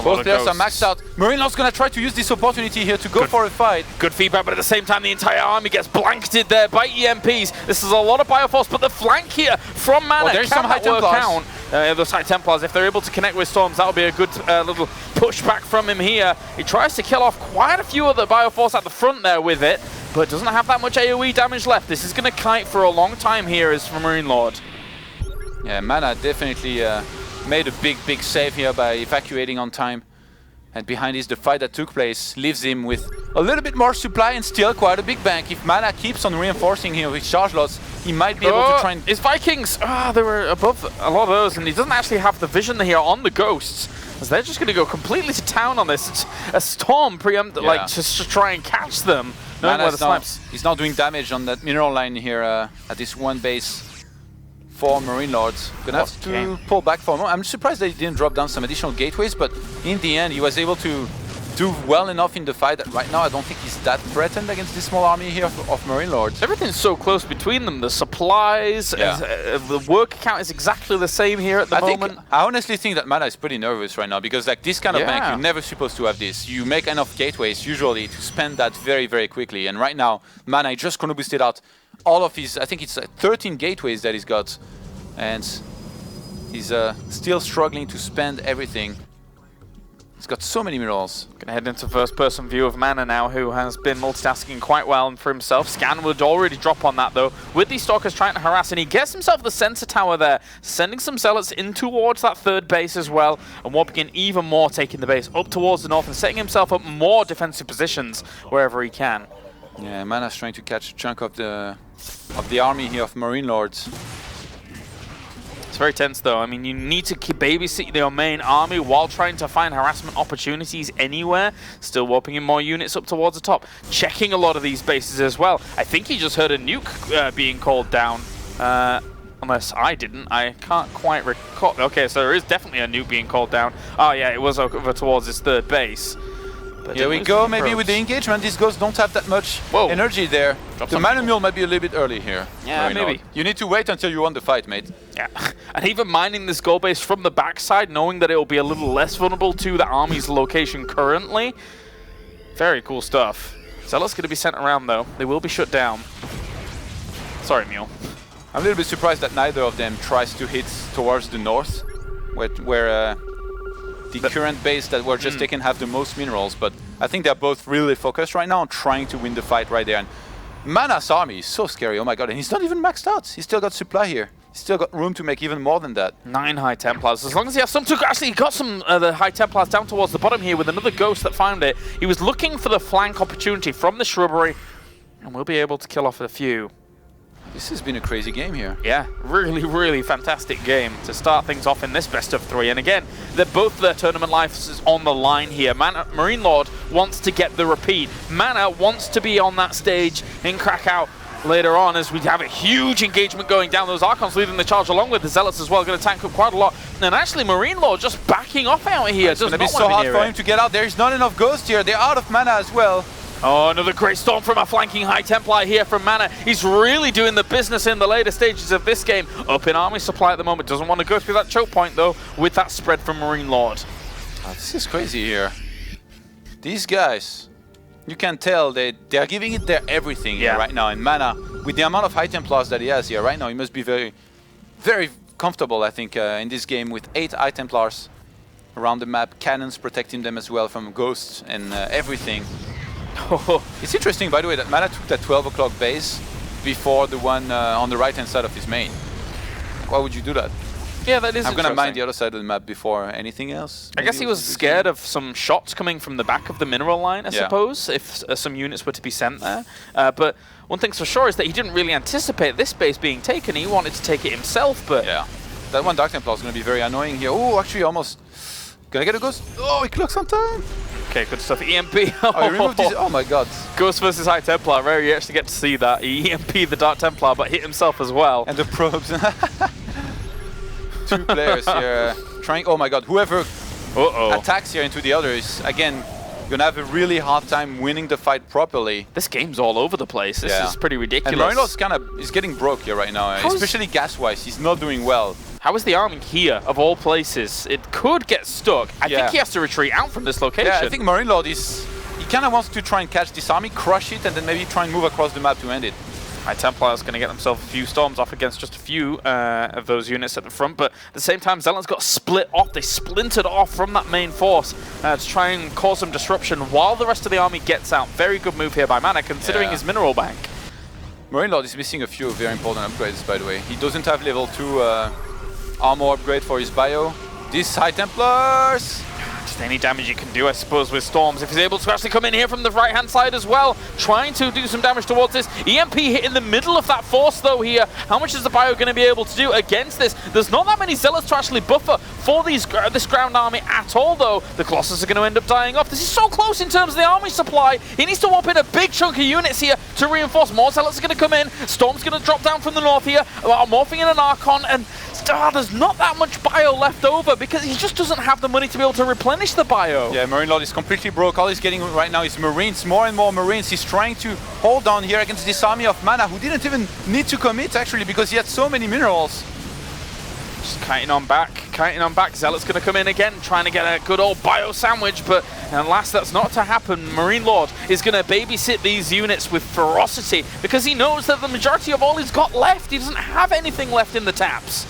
Both players are maxed out. MarineLorD's going to try to use this opportunity here to go for a fight. Good feedback, but at the same time, the entire army gets blanketed there by EMPs. This is a lot of Bioforce, but the flank here from MaNa. There's some High Templars. Those High Templars, if they're able to connect with Storms, that'll be a good little pushback from him here. He tries to kill off quite a few of the Bioforce at the front there with it, but doesn't have that much AoE damage left. This is going to kite for a long time here as for MarineLorD. Yeah, MaNa definitely made a big save here by evacuating on time. And behind this, the fight that took place leaves him with a little bit more supply and still quite a big bank. If MaNa keeps on reinforcing here with charge lots, he might be able to try and... His Vikings, they were above a lot of those, and he doesn't actually have the vision here on the Ghosts. As they're just going to go completely to town on this. It's a Storm preempt, like, just to try and catch them. He's not doing damage on that mineral line here at this one base. For MarineLorD. Gonna have to pull back for a moment. I'm surprised they didn't drop down some additional gateways, but in the end he was able to do well enough in the fight that right now I don't think he's that threatened against this small army here of MarineLorD. Everything's so close between them. The supplies, the work count is exactly the same here at the moment. I honestly think that MaNa is pretty nervous right now, because like this kind of bank, you're never supposed to have this. You make enough gateways usually to spend that very quickly, and right now MaNa just gonna boosted out all of his, I think it's 13 gateways that he's got, and he's still struggling to spend everything. He's got so many minerals. Gonna head into first-person view of MaNa now, who has been multitasking quite well for himself. Scan would already drop on that though, with these Stalkers trying to harass, and he gets himself the sensor tower there, sending some Zealots in towards that third base as well, and warping in even more, taking the base up towards the north and setting himself up more defensive positions wherever he can. Yeah, MaNa's trying to catch a chunk of the army here of MarineLorD. It's very tense though. I mean, you need to babysit your main army while trying to find harassment opportunities anywhere. Still warping in more units up towards the top. Checking a lot of these bases as well. I think he just heard a nuke being called down. Unless I didn't. I can't quite recall. Okay, so there is definitely a nuke being called down. Oh yeah, it was over towards his third base. Here we go, maybe with the engagement, these ghosts don't have that much energy there. The MaNa Mule might be a little bit early here. Yeah, maybe. You need to wait until you won the fight, mate. Yeah, and even mining this gold base from the backside, knowing that it will be a little less vulnerable to the army's location currently. Very cool stuff. Zealot's going to be sent around though. They will be shut down. Sorry, Mule. I'm a little bit surprised that neither of them tries to hit towards the north, where the current base that were just taken have the most minerals, but I think they're both really focused right now on trying to win the fight right there. And MaNa's army is so scary, oh my god, and he's not even maxed out. He's still got supply here. He's still got room to make even more than that. 9 High Templars. As long as he has some to... Actually, he got some the High Templars down towards the bottom here with another Ghost that found it. He was looking for the flank opportunity from the shrubbery, and we'll be able to kill off a few. This has been a crazy game here. Yeah, really, really fantastic game to start things off in this best of 3. And again, both their tournament lives is on the line here. MarineLorD wants to get the repeat. MaNa wants to be on that stage in Krakow later on, as we have a huge engagement going down. Those Archons leading the charge along with the Zealots as well, going to tank up quite a lot. And actually, MarineLorD just backing off out here. It's going to be so hard for him to get out. There's not enough Ghosts here. They're out of mana as well. Oh, another great storm from a flanking High Templar here from MaNa. He's really doing the business in the later stages of this game. Up in army supply at the moment. Doesn't want to go through that choke point, though, with that spread from MarineLorD. Oh, this is crazy here. These guys, you can tell they're giving it their everything here right now. And MaNa, with the amount of High Templars that he has here right now, he must be very, very comfortable, I think, in this game with 8 High Templars around the map. Cannons protecting them as well from Ghosts and everything. It's interesting, by the way, that MaNa took that 12 o'clock base before the one on the right-hand side of his main. Why would you do that? Yeah, that is I'm going to mine the other side of the map before anything else. I guess he was scared of some shots coming from the back of the mineral line, I suppose, if some units were to be sent there. But one thing's for sure is that he didn't really anticipate this base being taken. He wanted to take it himself, but... Yeah, that one Dark Templar is going to be very annoying here. Oh, actually almost... Gonna get a Ghost. Oh, he clocks on time. Okay, good stuff. EMP. Oh, he removed his... Oh my god. Ghost versus High Templar. Rare you actually get to see that. He EMP'd the Dark Templar, but hit himself as well. And the probes. 2 players here trying... Oh my god, whoever attacks here into the other is, again, gonna have a really hard time winning the fight properly. This game's all over the place. This is pretty ridiculous. And MarineLorD is getting broke here right now, especially gas-wise. He's not doing well. How is the army here, of all places? It could get stuck. I think he has to retreat out from this location. Yeah, I think MarineLorD is... He kind of wants to try and catch this army, crush it, and then maybe try and move across the map to end it. High Templars going to get themselves a few storms off against just a few of those units at the front, but at the same time, Zealot's got split off. They splintered off from that main force to try and cause some disruption while the rest of the army gets out. Very good move here by MaNa, considering his mineral bank. MarineLorD is missing a few very important upgrades, by the way. He doesn't have level 2 armor upgrade for his bio. These High Templars... Just any damage you can do, I suppose, with storms. If he's able to actually come in here from the right-hand side as well, trying to do some damage towards this. EMP hit in the middle of that force, though, here. How much is the bio going to be able to do against this? There's not that many Zealots to actually buffer for this ground army at all, though. The Colossus are going to end up dying off. This is so close in terms of the army supply. He needs to whop in a big chunk of units here to reinforce. More Zealots are going to come in. Storm's going to drop down from the north here, morphing in an Archon, and there's not that much bio left over because he just doesn't have the money to be able to replenish the bio. Yeah, MarineLorD is completely broke. All he's getting right now is Marines, more and more Marines. He's trying to hold on here against this army of MaNa, who didn't even need to commit, actually, because he had so many minerals. Just kiting on back. Zealot's going to come in again, trying to get a good old bio sandwich, but alas, that's not to happen. MarineLorD is going to babysit these units with ferocity because he knows that the majority of all he's got left, he doesn't have anything left in the taps.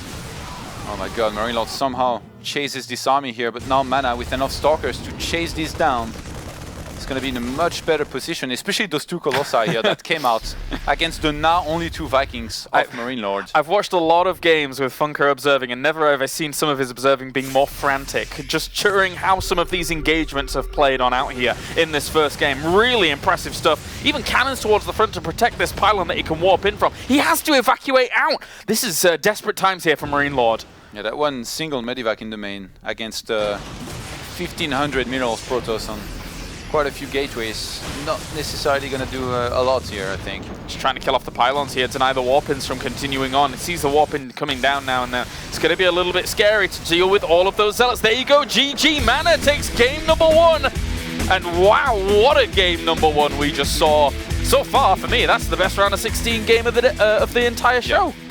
Oh my god, MarineLorD somehow chases this army here, but now MaNa with enough Stalkers to chase this down. It's going to be in a much better position, especially those 2 Colossi here that came out against the now only 2 Vikings of MarineLorD. I've watched a lot of games with Funker observing, and never have I seen some of his observing being more frantic, just during how some of these engagements have played on out here in this first game. Really impressive stuff. Even cannons towards the front to protect this pylon that he can warp in from. He has to evacuate out. This is desperate times here for MarineLorD. Yeah, that one single Medivac in the main against 1,500 minerals Protoss on quite a few gateways. Not necessarily going to do a lot here, I think. Just trying to kill off the pylons here, deny the warp-ins from continuing on. It sees the warp-in coming down now, and it's going to be a little bit scary to deal with all of those Zealots. There you go, GG. MaNa takes game number 1. And wow, what a game number 1 we just saw. So far, for me, that's the best round of 16 game of the entire show. Yeah.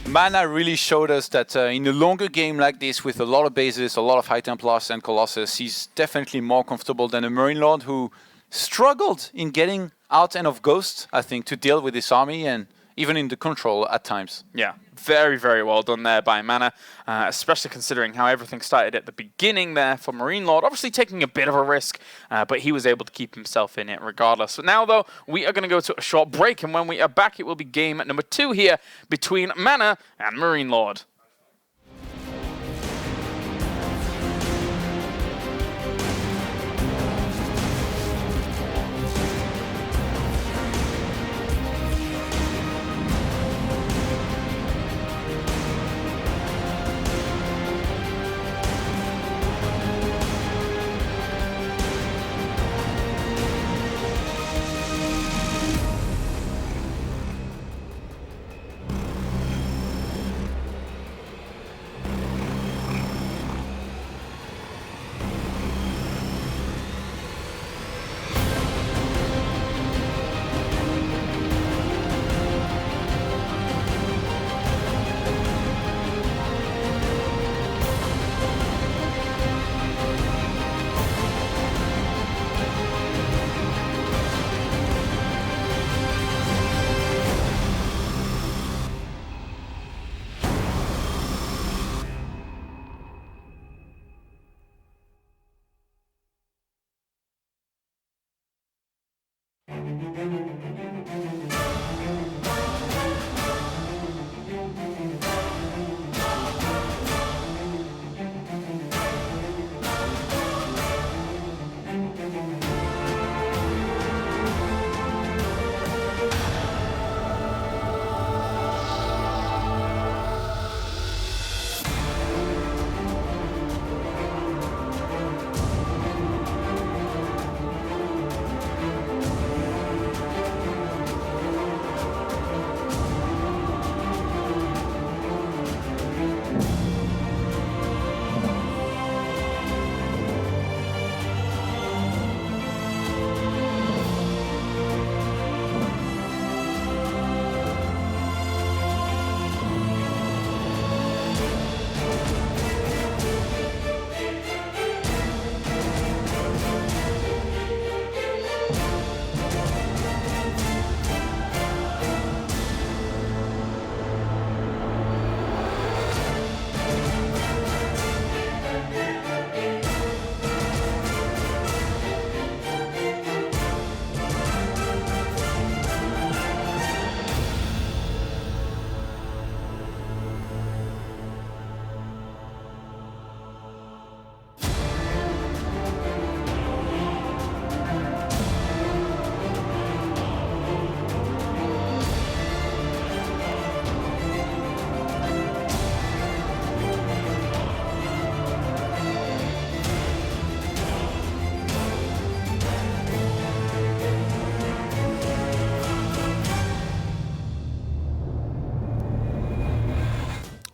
MaNa really showed us that in a longer game like this, with a lot of bases, a lot of High Templars and Colossus, he's definitely more comfortable than a MarineLorD who struggled in getting out enough Ghosts, I think, to deal with this army and even in the control at times. Yeah, very, very well done there by MaNa, especially considering how everything started at the beginning there for MarineLorD. Obviously taking a bit of a risk, but he was able to keep himself in it regardless. So now, though, we are going to go to a short break, and when we are back, it will be game number 2 here between MaNa and MarineLorD.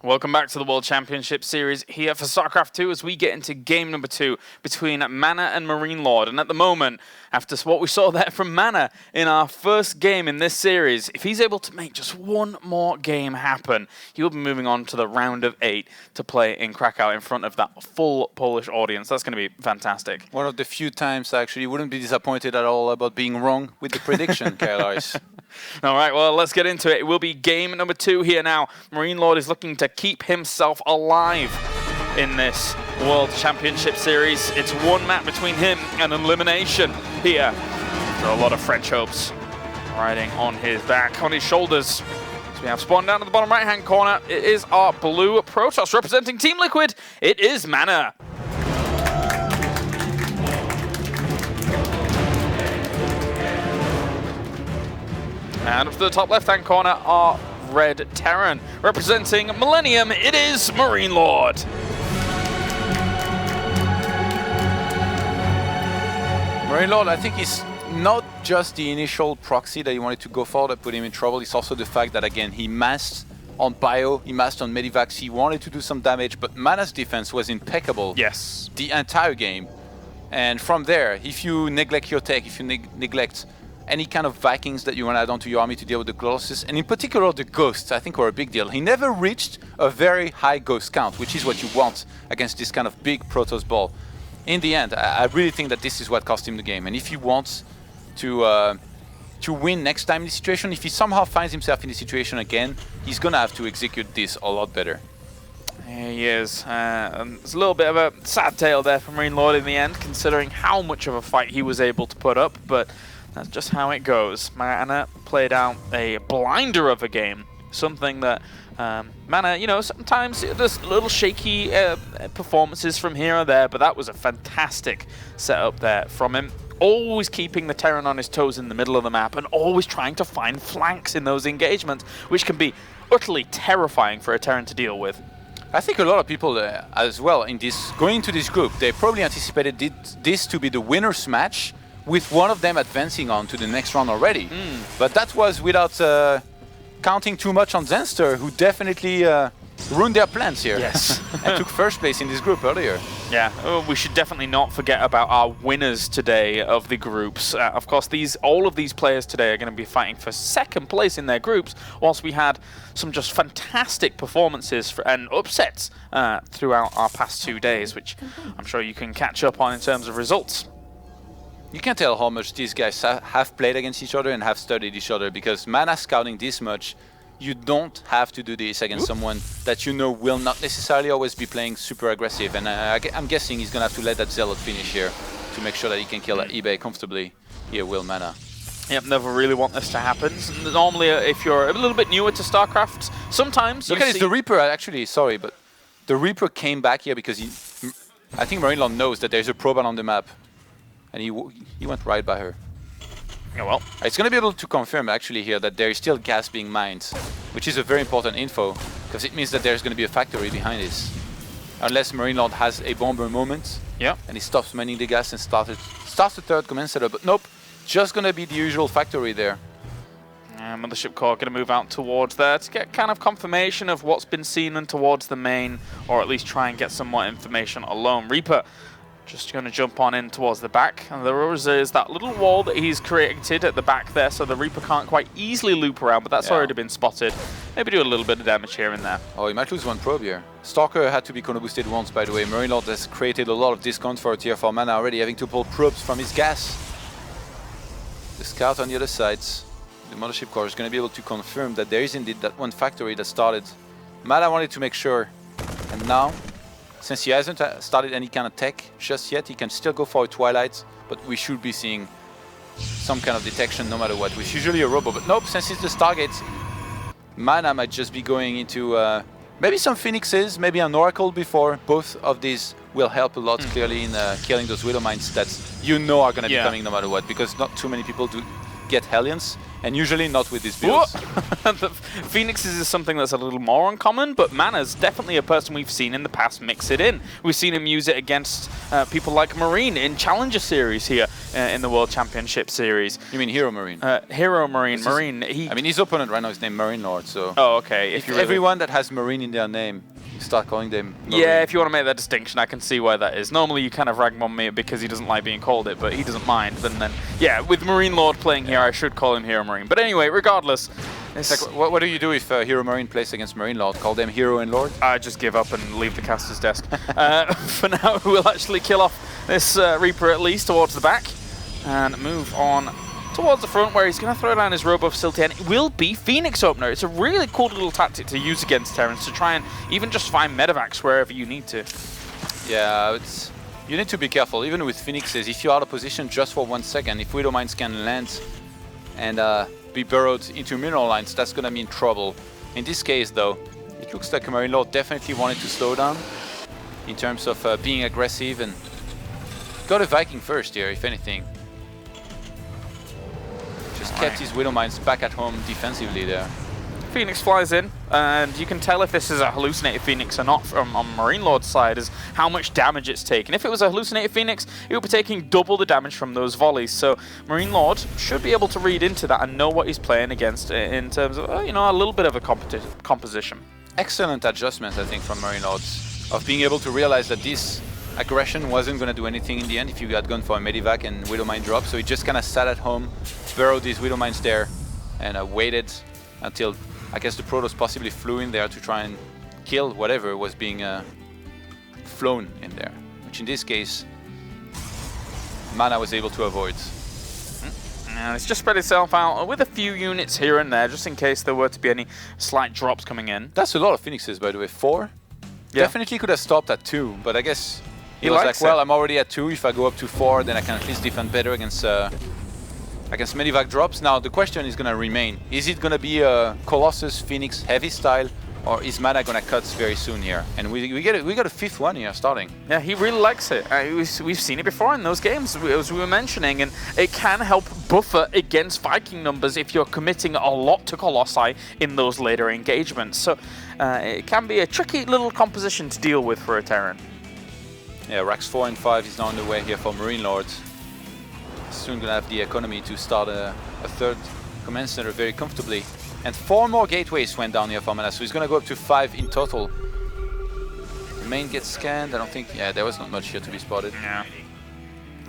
Welcome back to the World Championship Series here for StarCraft II as we get into game number 2 between MaNa and MarineLorD. And at the moment, after what we saw there from MaNa in our first game in this series, if he's able to make just one more game happen, he will be moving on to the round of 8 to play in Krakow in front of that full Polish audience. That's going to be fantastic. One of the few times I actually wouldn't be disappointed at all about being wrong with the prediction, Kairos. All right, well, let's get into it. It will be game number 2 here now. MarineLorD is looking to keep himself alive in this World Championship Series. It's one map between him and elimination here. There are a lot of French hopes riding on his back, on his shoulders. So we have spawned down to the bottom right-hand corner. It is our blue Protoss representing Team Liquid. It is MaNa. And up to the top left-hand corner are Red Terran. Representing Millennium, it is MarineLorD. MarineLorD, I think, is not just the initial proxy that he wanted to go for that put him in trouble. It's also the fact that, again, he massed on Bio, he massed on Medivacs, he wanted to do some damage, but MaNa's defense was impeccable. Yes. The entire game. And from there, if you neglect your tech, if you neglect any kind of Vikings that you want to add onto your army to deal with the Colossus, and in particular the Ghosts, I think were a big deal. He never reached a very high Ghost count, which is what you want against this kind of big Protoss ball. In the end, I really think that this is what cost him the game. And if he wants to to win next time in this situation. If he somehow finds himself in this situation again, he's going to have to execute this a lot better. Here he is. It's a little bit of a sad tale there for MarineLorD in the end, considering how much of a fight he was able to put up, but that's just how it goes. MaNa played out a blinder of a game, something that MaNa, you know, sometimes there's little shaky performances from here or there, but that was a fantastic setup there from him. Always keeping the Terran on his toes in the middle of the map and always trying to find flanks in those engagements, which can be utterly terrifying for a Terran to deal with. I think a lot of people as well in this going into this group, they probably anticipated this to be the winner's match with one of them advancing on to the next round already. But that was without counting too much on Zenster, who definitely ruined their plans here. Yes. And took first place in this group earlier. Yeah, we should definitely not forget about our winners today of the groups. Of course, all of these players today are going to be fighting for second place in their groups, whilst we had some just fantastic performances and upsets throughout our past 2 days, which I'm sure you can catch up on in terms of results. You can tell how much these guys have played against each other and have studied each other, because MaNa scouting this much, you don't have to do this against someone that you know will not necessarily always be playing super aggressive. And I'm guessing he's going to have to let that Zealot finish here to make sure that he can kill that eBay comfortably. Here will MaNa. Yep, never really want this to happen. Normally, if you're a little bit newer to StarCraft, sometimes Look you at this, the Reaper, actually, sorry, but the Reaper came back here because I think MarineLorD knows that there's a proban on the map. And he went right by her. Yeah, well, It's going to be able to confirm actually here that there is still gas being mined, which is a very important info, because it means that there's going to be a factory behind this. Unless MarineLorD has a bomber moment, yeah, and he stops mining the gas and starts the third command setup. But nope, just going to be the usual factory there. Mothership Core going to move out towards there to get kind of confirmation of what's been seen and towards the main, or at least try and get some more information alone. Reaper just going to jump on in towards the back, and there is that little wall that he's created at the back there, so the Reaper can't quite easily loop around, but that's already been spotted. Maybe do a little bit of damage here and there. Oh, he might lose one probe here. Stalker had to be chrono boosted once, by the way. MarineLorD has created a lot of discomfort here for MaNa already, having to pull probes from his gas. The scout on the other side, the Mothership Core is going to be able to confirm that there is indeed that one factory that started. MaNa wanted to make sure, and now, since he hasn't started any kind of tech just yet, he can still go for a Twilight, but we should be seeing some kind of detection no matter what, which is usually a robo. But nope, since it's the Stargate, MaNa might just be going into maybe some Phoenixes, maybe an Oracle before. Both of these will help a lot clearly in killing those Widow Mines that you know are going to be coming no matter what, because not too many people do get Hellions, and usually not with these builds. The Phoenixes is something that's a little more uncommon, but MaNa's definitely a person we've seen in the past mix it in. We've seen him use it against people like Marine in Challenger Series here in the World Championship Series. You mean Hero Marine? Hero Marine. I mean, his opponent right now is named MarineLorD, so... Oh, okay. If everyone that has Marine in their name, you start calling them Marine. Yeah, if you want to make that distinction, I can see why that is. Normally you kind of rag on me because he doesn't like being called it, but he doesn't mind. And then, yeah, with MarineLorD playing here, I should call him Hero Marine. But anyway, regardless... It's like, what do you do if Hero Marine plays against MarineLorD? Call them Hero and Lord? I just give up and leave the caster's desk. For now, we'll actually kill off this Reaper at least towards the back and move on towards the front, where he's going to throw down his Robo Facility, and it will be Phoenix Opener. It's a really cool little tactic to use against Terrans to try and even just find medevacs wherever you need to. Yeah, you need to be careful, even with Phoenixes. If you're out of position just for 1 second, if Widow Mines can land and be burrowed into mineral lines, that's going to mean trouble. In this case, though, it looks like MarineLorD definitely wanted to slow down in terms of being aggressive, and got a Viking first here, if anything. Just kept his Widow Mines back at home defensively there. Phoenix flies in, and you can tell if this is a hallucinated Phoenix or not from on MarineLorD's side, is how much damage it's taken. If it was a hallucinated Phoenix, it would be taking double the damage from those volleys. So MarineLorD should be able to read into that and know what he's playing against in terms of, you know, a little bit of a composition. Excellent adjustment, I think, from MarineLorD, of being able to realize that this aggression wasn't going to do anything in the end if you had gone for a Medivac and Widow Mine drop. So he just kind of sat at home, burrowed these Widow Mines there, and waited until, I guess, the Protoss possibly flew in there to try and kill whatever was being flown in there, which in this case, MaNa was able to avoid. And it's just spread itself out with a few units here and there, just in case there were to be any slight drops coming in. That's a lot of Phoenixes, by the way. 4? Yeah. Definitely could have stopped at 2, but I guess he was like, likes well, it. I'm already at 2. If I go up to 4, then I can at least defend better against medivac drops. Now, the question is going to remain. Is it going to be a Colossus Phoenix heavy style, or is MaNa going to cut very soon here? And we got a 5th one here starting. Yeah, he really likes it. We've seen it before in those games, as we were mentioning, and it can help buffer against Viking numbers if you're committing a lot to Colossi in those later engagements. So it can be a tricky little composition to deal with for a Terran. Yeah, racks 4 and 5 is now on the way here for MarineLorD. Soon going to have the economy to start a 3rd command center very comfortably. And 4 more gateways went down here for MaNa, so he's going to go up to 5 in total. The main gets scanned. I don't think... Yeah, there was not much here to be spotted. Yeah.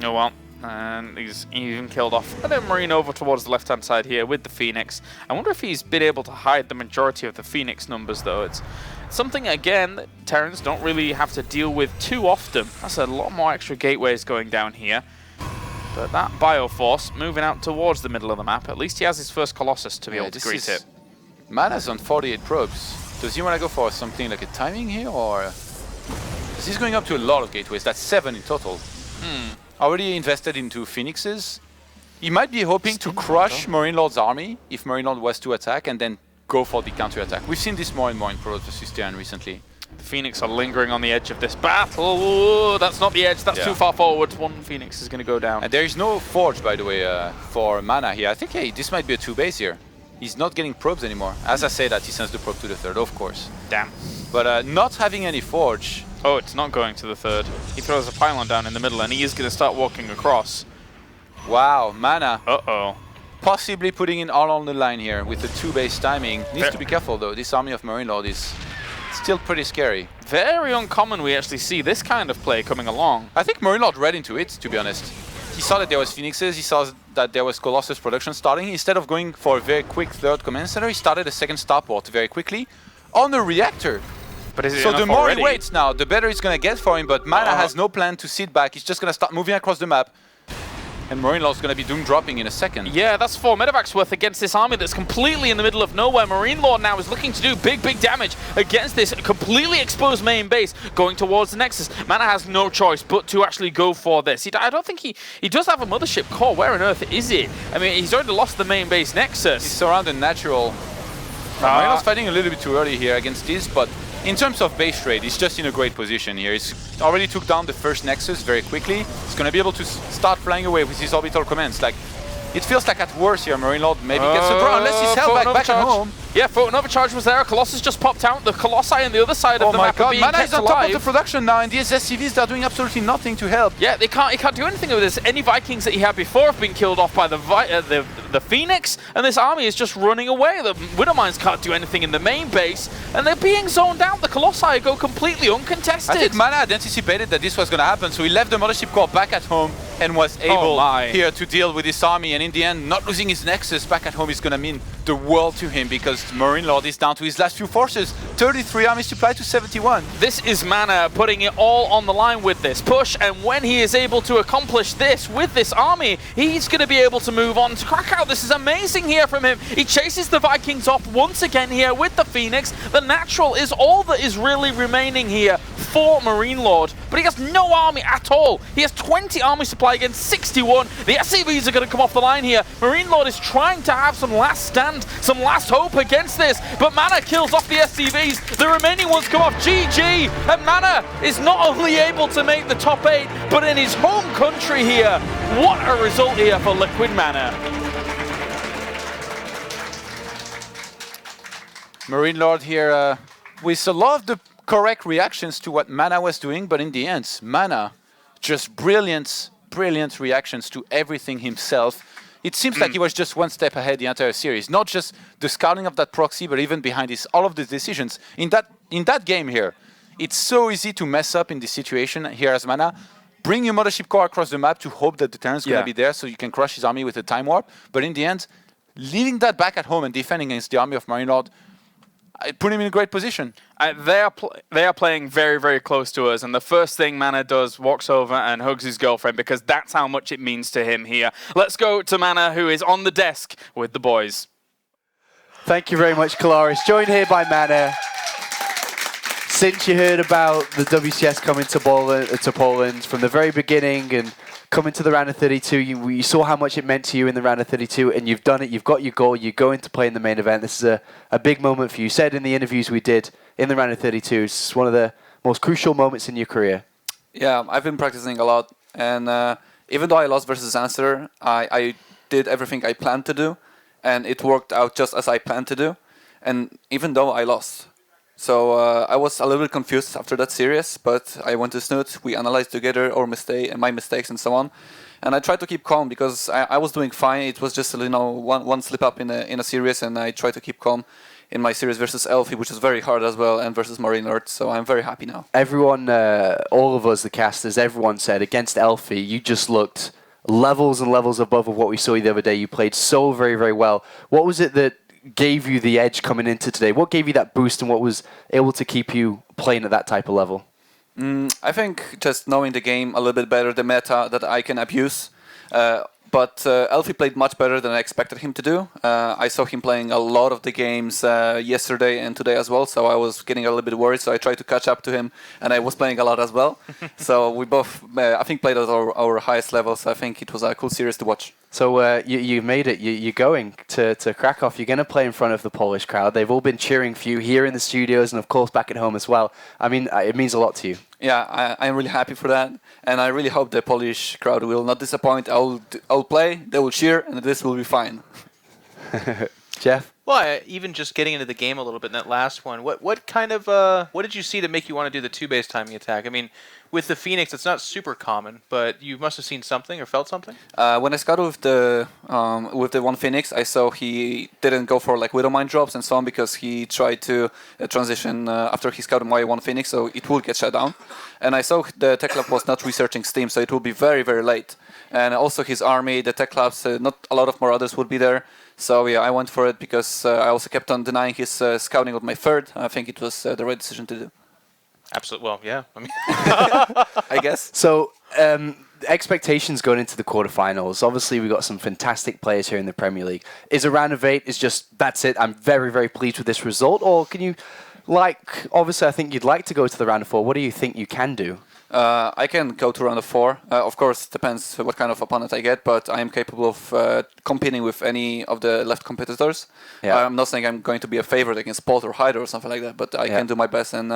Oh well. And he's even killed off a Marine over towards the left-hand side here with the Phoenix. I wonder if he's been able to hide the majority of the Phoenix numbers, though. It's something, again, that Terrans don't really have to deal with too often. That's a lot more extra gateways going down here. But that Bioforce moving out towards the middle of the map, at least he has his first Colossus to be able to greet it. MaNa's on 48 probes. Does he want to go for something like a timing here, or... Because he's going up to a lot of gateways. That's 7 in total. Already invested into Phoenixes. He might be hoping to crush MarineLorD's army if MarineLorD was to attack and then go for the counter-attack. We've seen this more and more in Protoss vs Terran recently. The Phoenix are lingering on the edge of this battle. Ooh, that's not the edge, that's too far forward. One Phoenix is going to go down. And there is no forge, by the way, for MaNa here. I think, hey, this might be a 2-base here. He's not getting probes anymore. As I say that, he sends the probe to the 3rd, of course. Damn. But not having any forge... Oh, it's not going to the 3rd. He throws a pylon down in the middle, and he is going to start walking across. Wow, MaNa. Uh-oh. Possibly putting in all on the line here with the 2-base timing. Needs to be careful, though. This army of MarineLorD is still pretty scary. Very uncommon we actually see this kind of play coming along. I think MarineLorD read into it, to be honest. He saw that there was Phoenixes, he saw that there was Colossus production starting. Instead of going for a very quick 3rd command center, he started a 2nd starport very quickly on the reactor. But is it so the more already? he waits now, the better it's going to get for him, but MaNa has no plan to sit back. He's just going to start moving across the map. And MarineLorD's going to be doom dropping in a second. Yeah, that's 4 medevacs worth against this army that's completely in the middle of nowhere. MarineLorD now is looking to do big damage against this completely exposed main base going towards the Nexus. MaNa has no choice but to actually go for this. I don't think he does have a mothership core. Where on earth is it? I mean, he's already lost the main base Nexus. He's surrounded natural. MarineLorD's fighting a little bit too early here against this, but in terms of base trade, he's just in a great position here. He's already took down the first Nexus very quickly. He's going to be able to start flying away with his orbital commands. Like, it feels like at worst here, MarineLorD maybe gets a draw unless he's held back at home. Yeah, photon overcharge was there. Colossus just popped out. The Colossi on the other side of the map are being MaNa kept is on top of alive. the production now, and these SCVs, they're doing absolutely nothing to help. Yeah, he can't do anything with this. Any Vikings that he had before have been killed off by the Phoenix, and this army is just running away. The Widowmines can't do anything in the main base, and they're being zoned out. The Colossi go completely uncontested. I think MaNa had anticipated that this was going to happen, so he left the Mothership Core back at home and was able here to deal with this army, and in the end, not losing his Nexus back at home is going to mean the world to him, because MarineLorD is down to his last few forces. 33 army supply to 71. This is MaNa putting it all on the line with this push, and when he is able to accomplish this with this army, he's going to be able to move on to Krakow. This is amazing here from him. He chases the Vikings off once again here with the Phoenix. The natural is all that is really remaining here for MarineLorD, but he has no army at all. He has 20 army supply against 61. The SCVs are going to come off the line here. MarineLorD is trying to have some last stand, some last hope against this, but MaNa kills off the SCVs. The remaining ones come off. GG, and MaNa is not only able to make the top 8, but in his home country here. What a result here for Liquid MaNa. MarineLorD here with a lot of the correct reactions to what MaNa was doing, but in the end, MaNa just brilliant reactions to everything himself. It seems like he was just one step ahead the entire series. Not just the scouting of that proxy, but even behind this, all of the decisions. In that game here, it's so easy to mess up in this situation here as MaNa. Bring your Mothership Core across the map to hope that the Terran's going to be there so you can crush his army with a time warp. But in the end, leaving that back at home and defending against the army of MarineLorD, it put him in a great position. They are playing very, very close to us, and the first thing MaNa does, walks over and hugs his girlfriend, because that's how much it means to him here. Let's go to MaNa, who is on the desk with the boys. Thank you very much, Kalaris. Joined here by MaNa. Since you heard about the WCS coming to Poland from the very beginning and coming to the round of 32, you saw how much it meant to you in the round of 32, and you've done it. You've got your goal. You're going to play in the main event. This is a big moment for you. You said in the interviews we did in the round of 32, it's one of the most crucial moments in your career. Yeah, I've been practicing a lot, and even though I lost versus Answer, I did everything I planned to do, and it worked out just as I planned to do, and even though I lost. So I was a little bit confused after that series, but I went to Snoot, we analyzed together my mistakes and so on, and I tried to keep calm because I was doing fine. It was just one slip up in a series, and I tried to keep calm in my series versus Elfie, which is very hard as well, and versus MarineLorD, so I'm very happy now. Everyone, all of us, the casters, everyone said against Elfie, you just looked levels and levels above of what we saw you the other day. You played so very, very well. What was it that gave you the edge coming into today? What gave you that boost, and what was able to keep you playing at that type of level? I think just knowing the game a little bit better, the meta that I can abuse. But Elfie played much better than I expected him to do. I saw him playing a lot of the games yesterday and today as well, so I was getting a little bit worried, so I tried to catch up to him, and I was playing a lot as well. So we both, I think, played at our highest level, so I think it was a cool series to watch. So you made it. You're going to Krakow. You're going to play in front of the Polish crowd. They've all been cheering for you here in the studios and, of course, back at home as well. I mean, it means a lot to you. Yeah, I'm really happy for that, and I really hope the Polish crowd will not disappoint. I'll play, they will cheer, and this will be fine. Jeff? Well, even just getting into the game a little bit in that last one, what kind of what did you see to make you want to do the 2-base timing attack? I mean, with the Phoenix, it's not super common, but you must have seen something or felt something. When I scouted with the one Phoenix, I saw he didn't go for like Widowmine drops and so on because he tried to transition after he scouted my one Phoenix, so it would get shut down. And I saw the Tech Lab was not researching Steam, so it will be very, very late. And also his army, the Tech Labs, not a lot of more others would be there. So yeah, I went for it because I also kept on denying his scouting with my third. I think it was the right decision to do. Absolutely. Well, yeah. I mean, I guess. So expectations going into the quarterfinals. Obviously, we've got some fantastic players here in the Premier League. Is a round of 8 is just that's it? I'm very, very pleased with this result, or can you, obviously, I think you'd like to go to the round of 4. What do you think you can do? I can go to round of 4. Of course, depends what kind of opponent I get, but I am capable of competing with any of the left competitors. Yeah. I'm not saying I'm going to be a favorite against Bolt or Hyder or something like that, but I can do my best and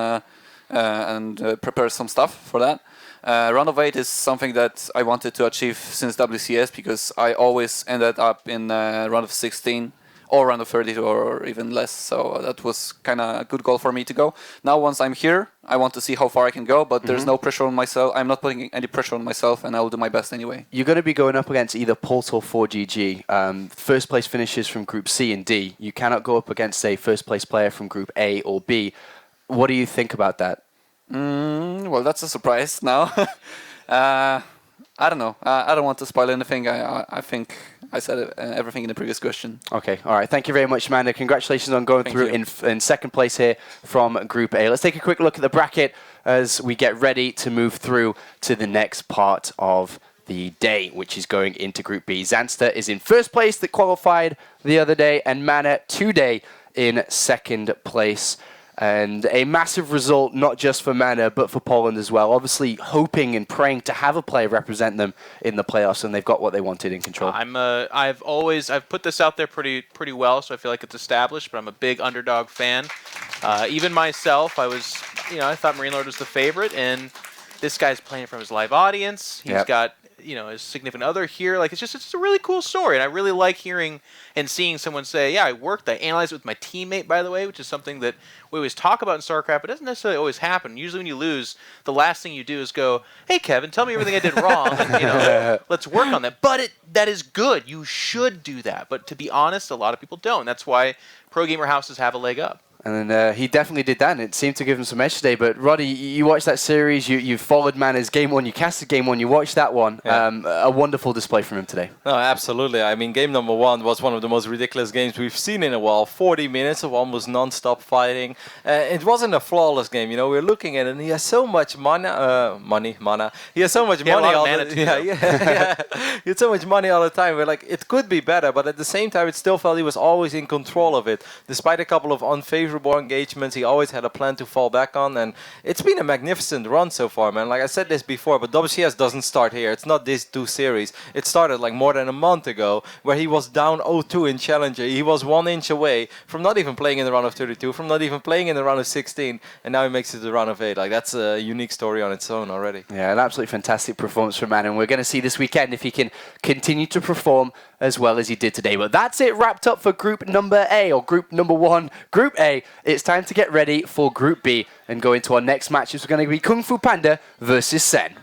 prepare some stuff for that. Round of 8 is something that I wanted to achieve since WCS because I always ended up in round of 16 or round of 30 or even less, so that was kind of a good goal for me to go. Now once I'm here, I want to see how far I can go, but there's no pressure on myself. I'm not putting any pressure on myself, and I will do my best anyway. You're going to be going up against either Pult or 4GG. First place finishes from Group C and D. You cannot go up against a first place player from Group A or B. What do you think about that? Well, that's a surprise now. I don't know. I don't want to spoil anything. I think I said everything in the previous question. Okay, all right. Thank you very much, MaNa. Congratulations on going through in second place here from Group A. Let's take a quick look at the bracket as we get ready to move through to the next part of the day, which is going into Group B. Zanster is in first place that qualified the other day, and MaNa today in second place. And a massive result, not just for MaNa, but for Poland as well. Obviously, hoping and praying to have a player represent them in the playoffs, and they've got what they wanted in control. I've put this out there pretty well, so I feel like it's established. But I'm a big underdog fan. Even myself, I thought MarineLorD was the favorite, and this guy's playing from his live audience. He's got his significant other here. Like it's a really cool story, and I really like hearing and seeing someone say, "Yeah, I analyzed it with my teammate," by the way, which is something that we always talk about in StarCraft, but it doesn't necessarily always happen. Usually, when you lose, the last thing you do is go, "Hey, Kevin, tell me everything I did wrong. And, let's work on that." But that is good. You should do that. But to be honest, a lot of people don't. That's why pro gamer houses have a leg up. And he definitely did that, and it seemed to give him some edge today. But Roddy, you watched that series, you followed MaNa's game one, you casted game one, you watched that one. Yeah. A wonderful display from him today. No, absolutely. I mean, game number one was one of the most ridiculous games we've seen in a while. 40 minutes of almost non-stop fighting. It wasn't a flawless game, you know. We're looking at it, and he has so much MaNa. He has so much money all the he had so much money all the time. We're like, it could be better, but at the same time, it still felt he was always in control of it. Despite a couple of unfavorable engagements, he always had a plan to fall back on, and it's been a magnificent run so far, man. Like I said this before, but WCS doesn't start here. It's not these two series. It started like more than a month ago, where he was down 0-2 in Challenger. He was 1 inch away from not even playing in the round of 32, from not even playing in the round of 16, and now he makes it to the round of 8. Like, that's a unique story on its own already. Yeah, an absolutely fantastic performance from MaNa, and we're going to see this weekend if he can continue to perform as well as he did today. But that's it wrapped up for Group number A, or Group number 1, Group A. It's time to get ready for Group B and go into our next match. It's going to be Kung Fu Panda versus Sen.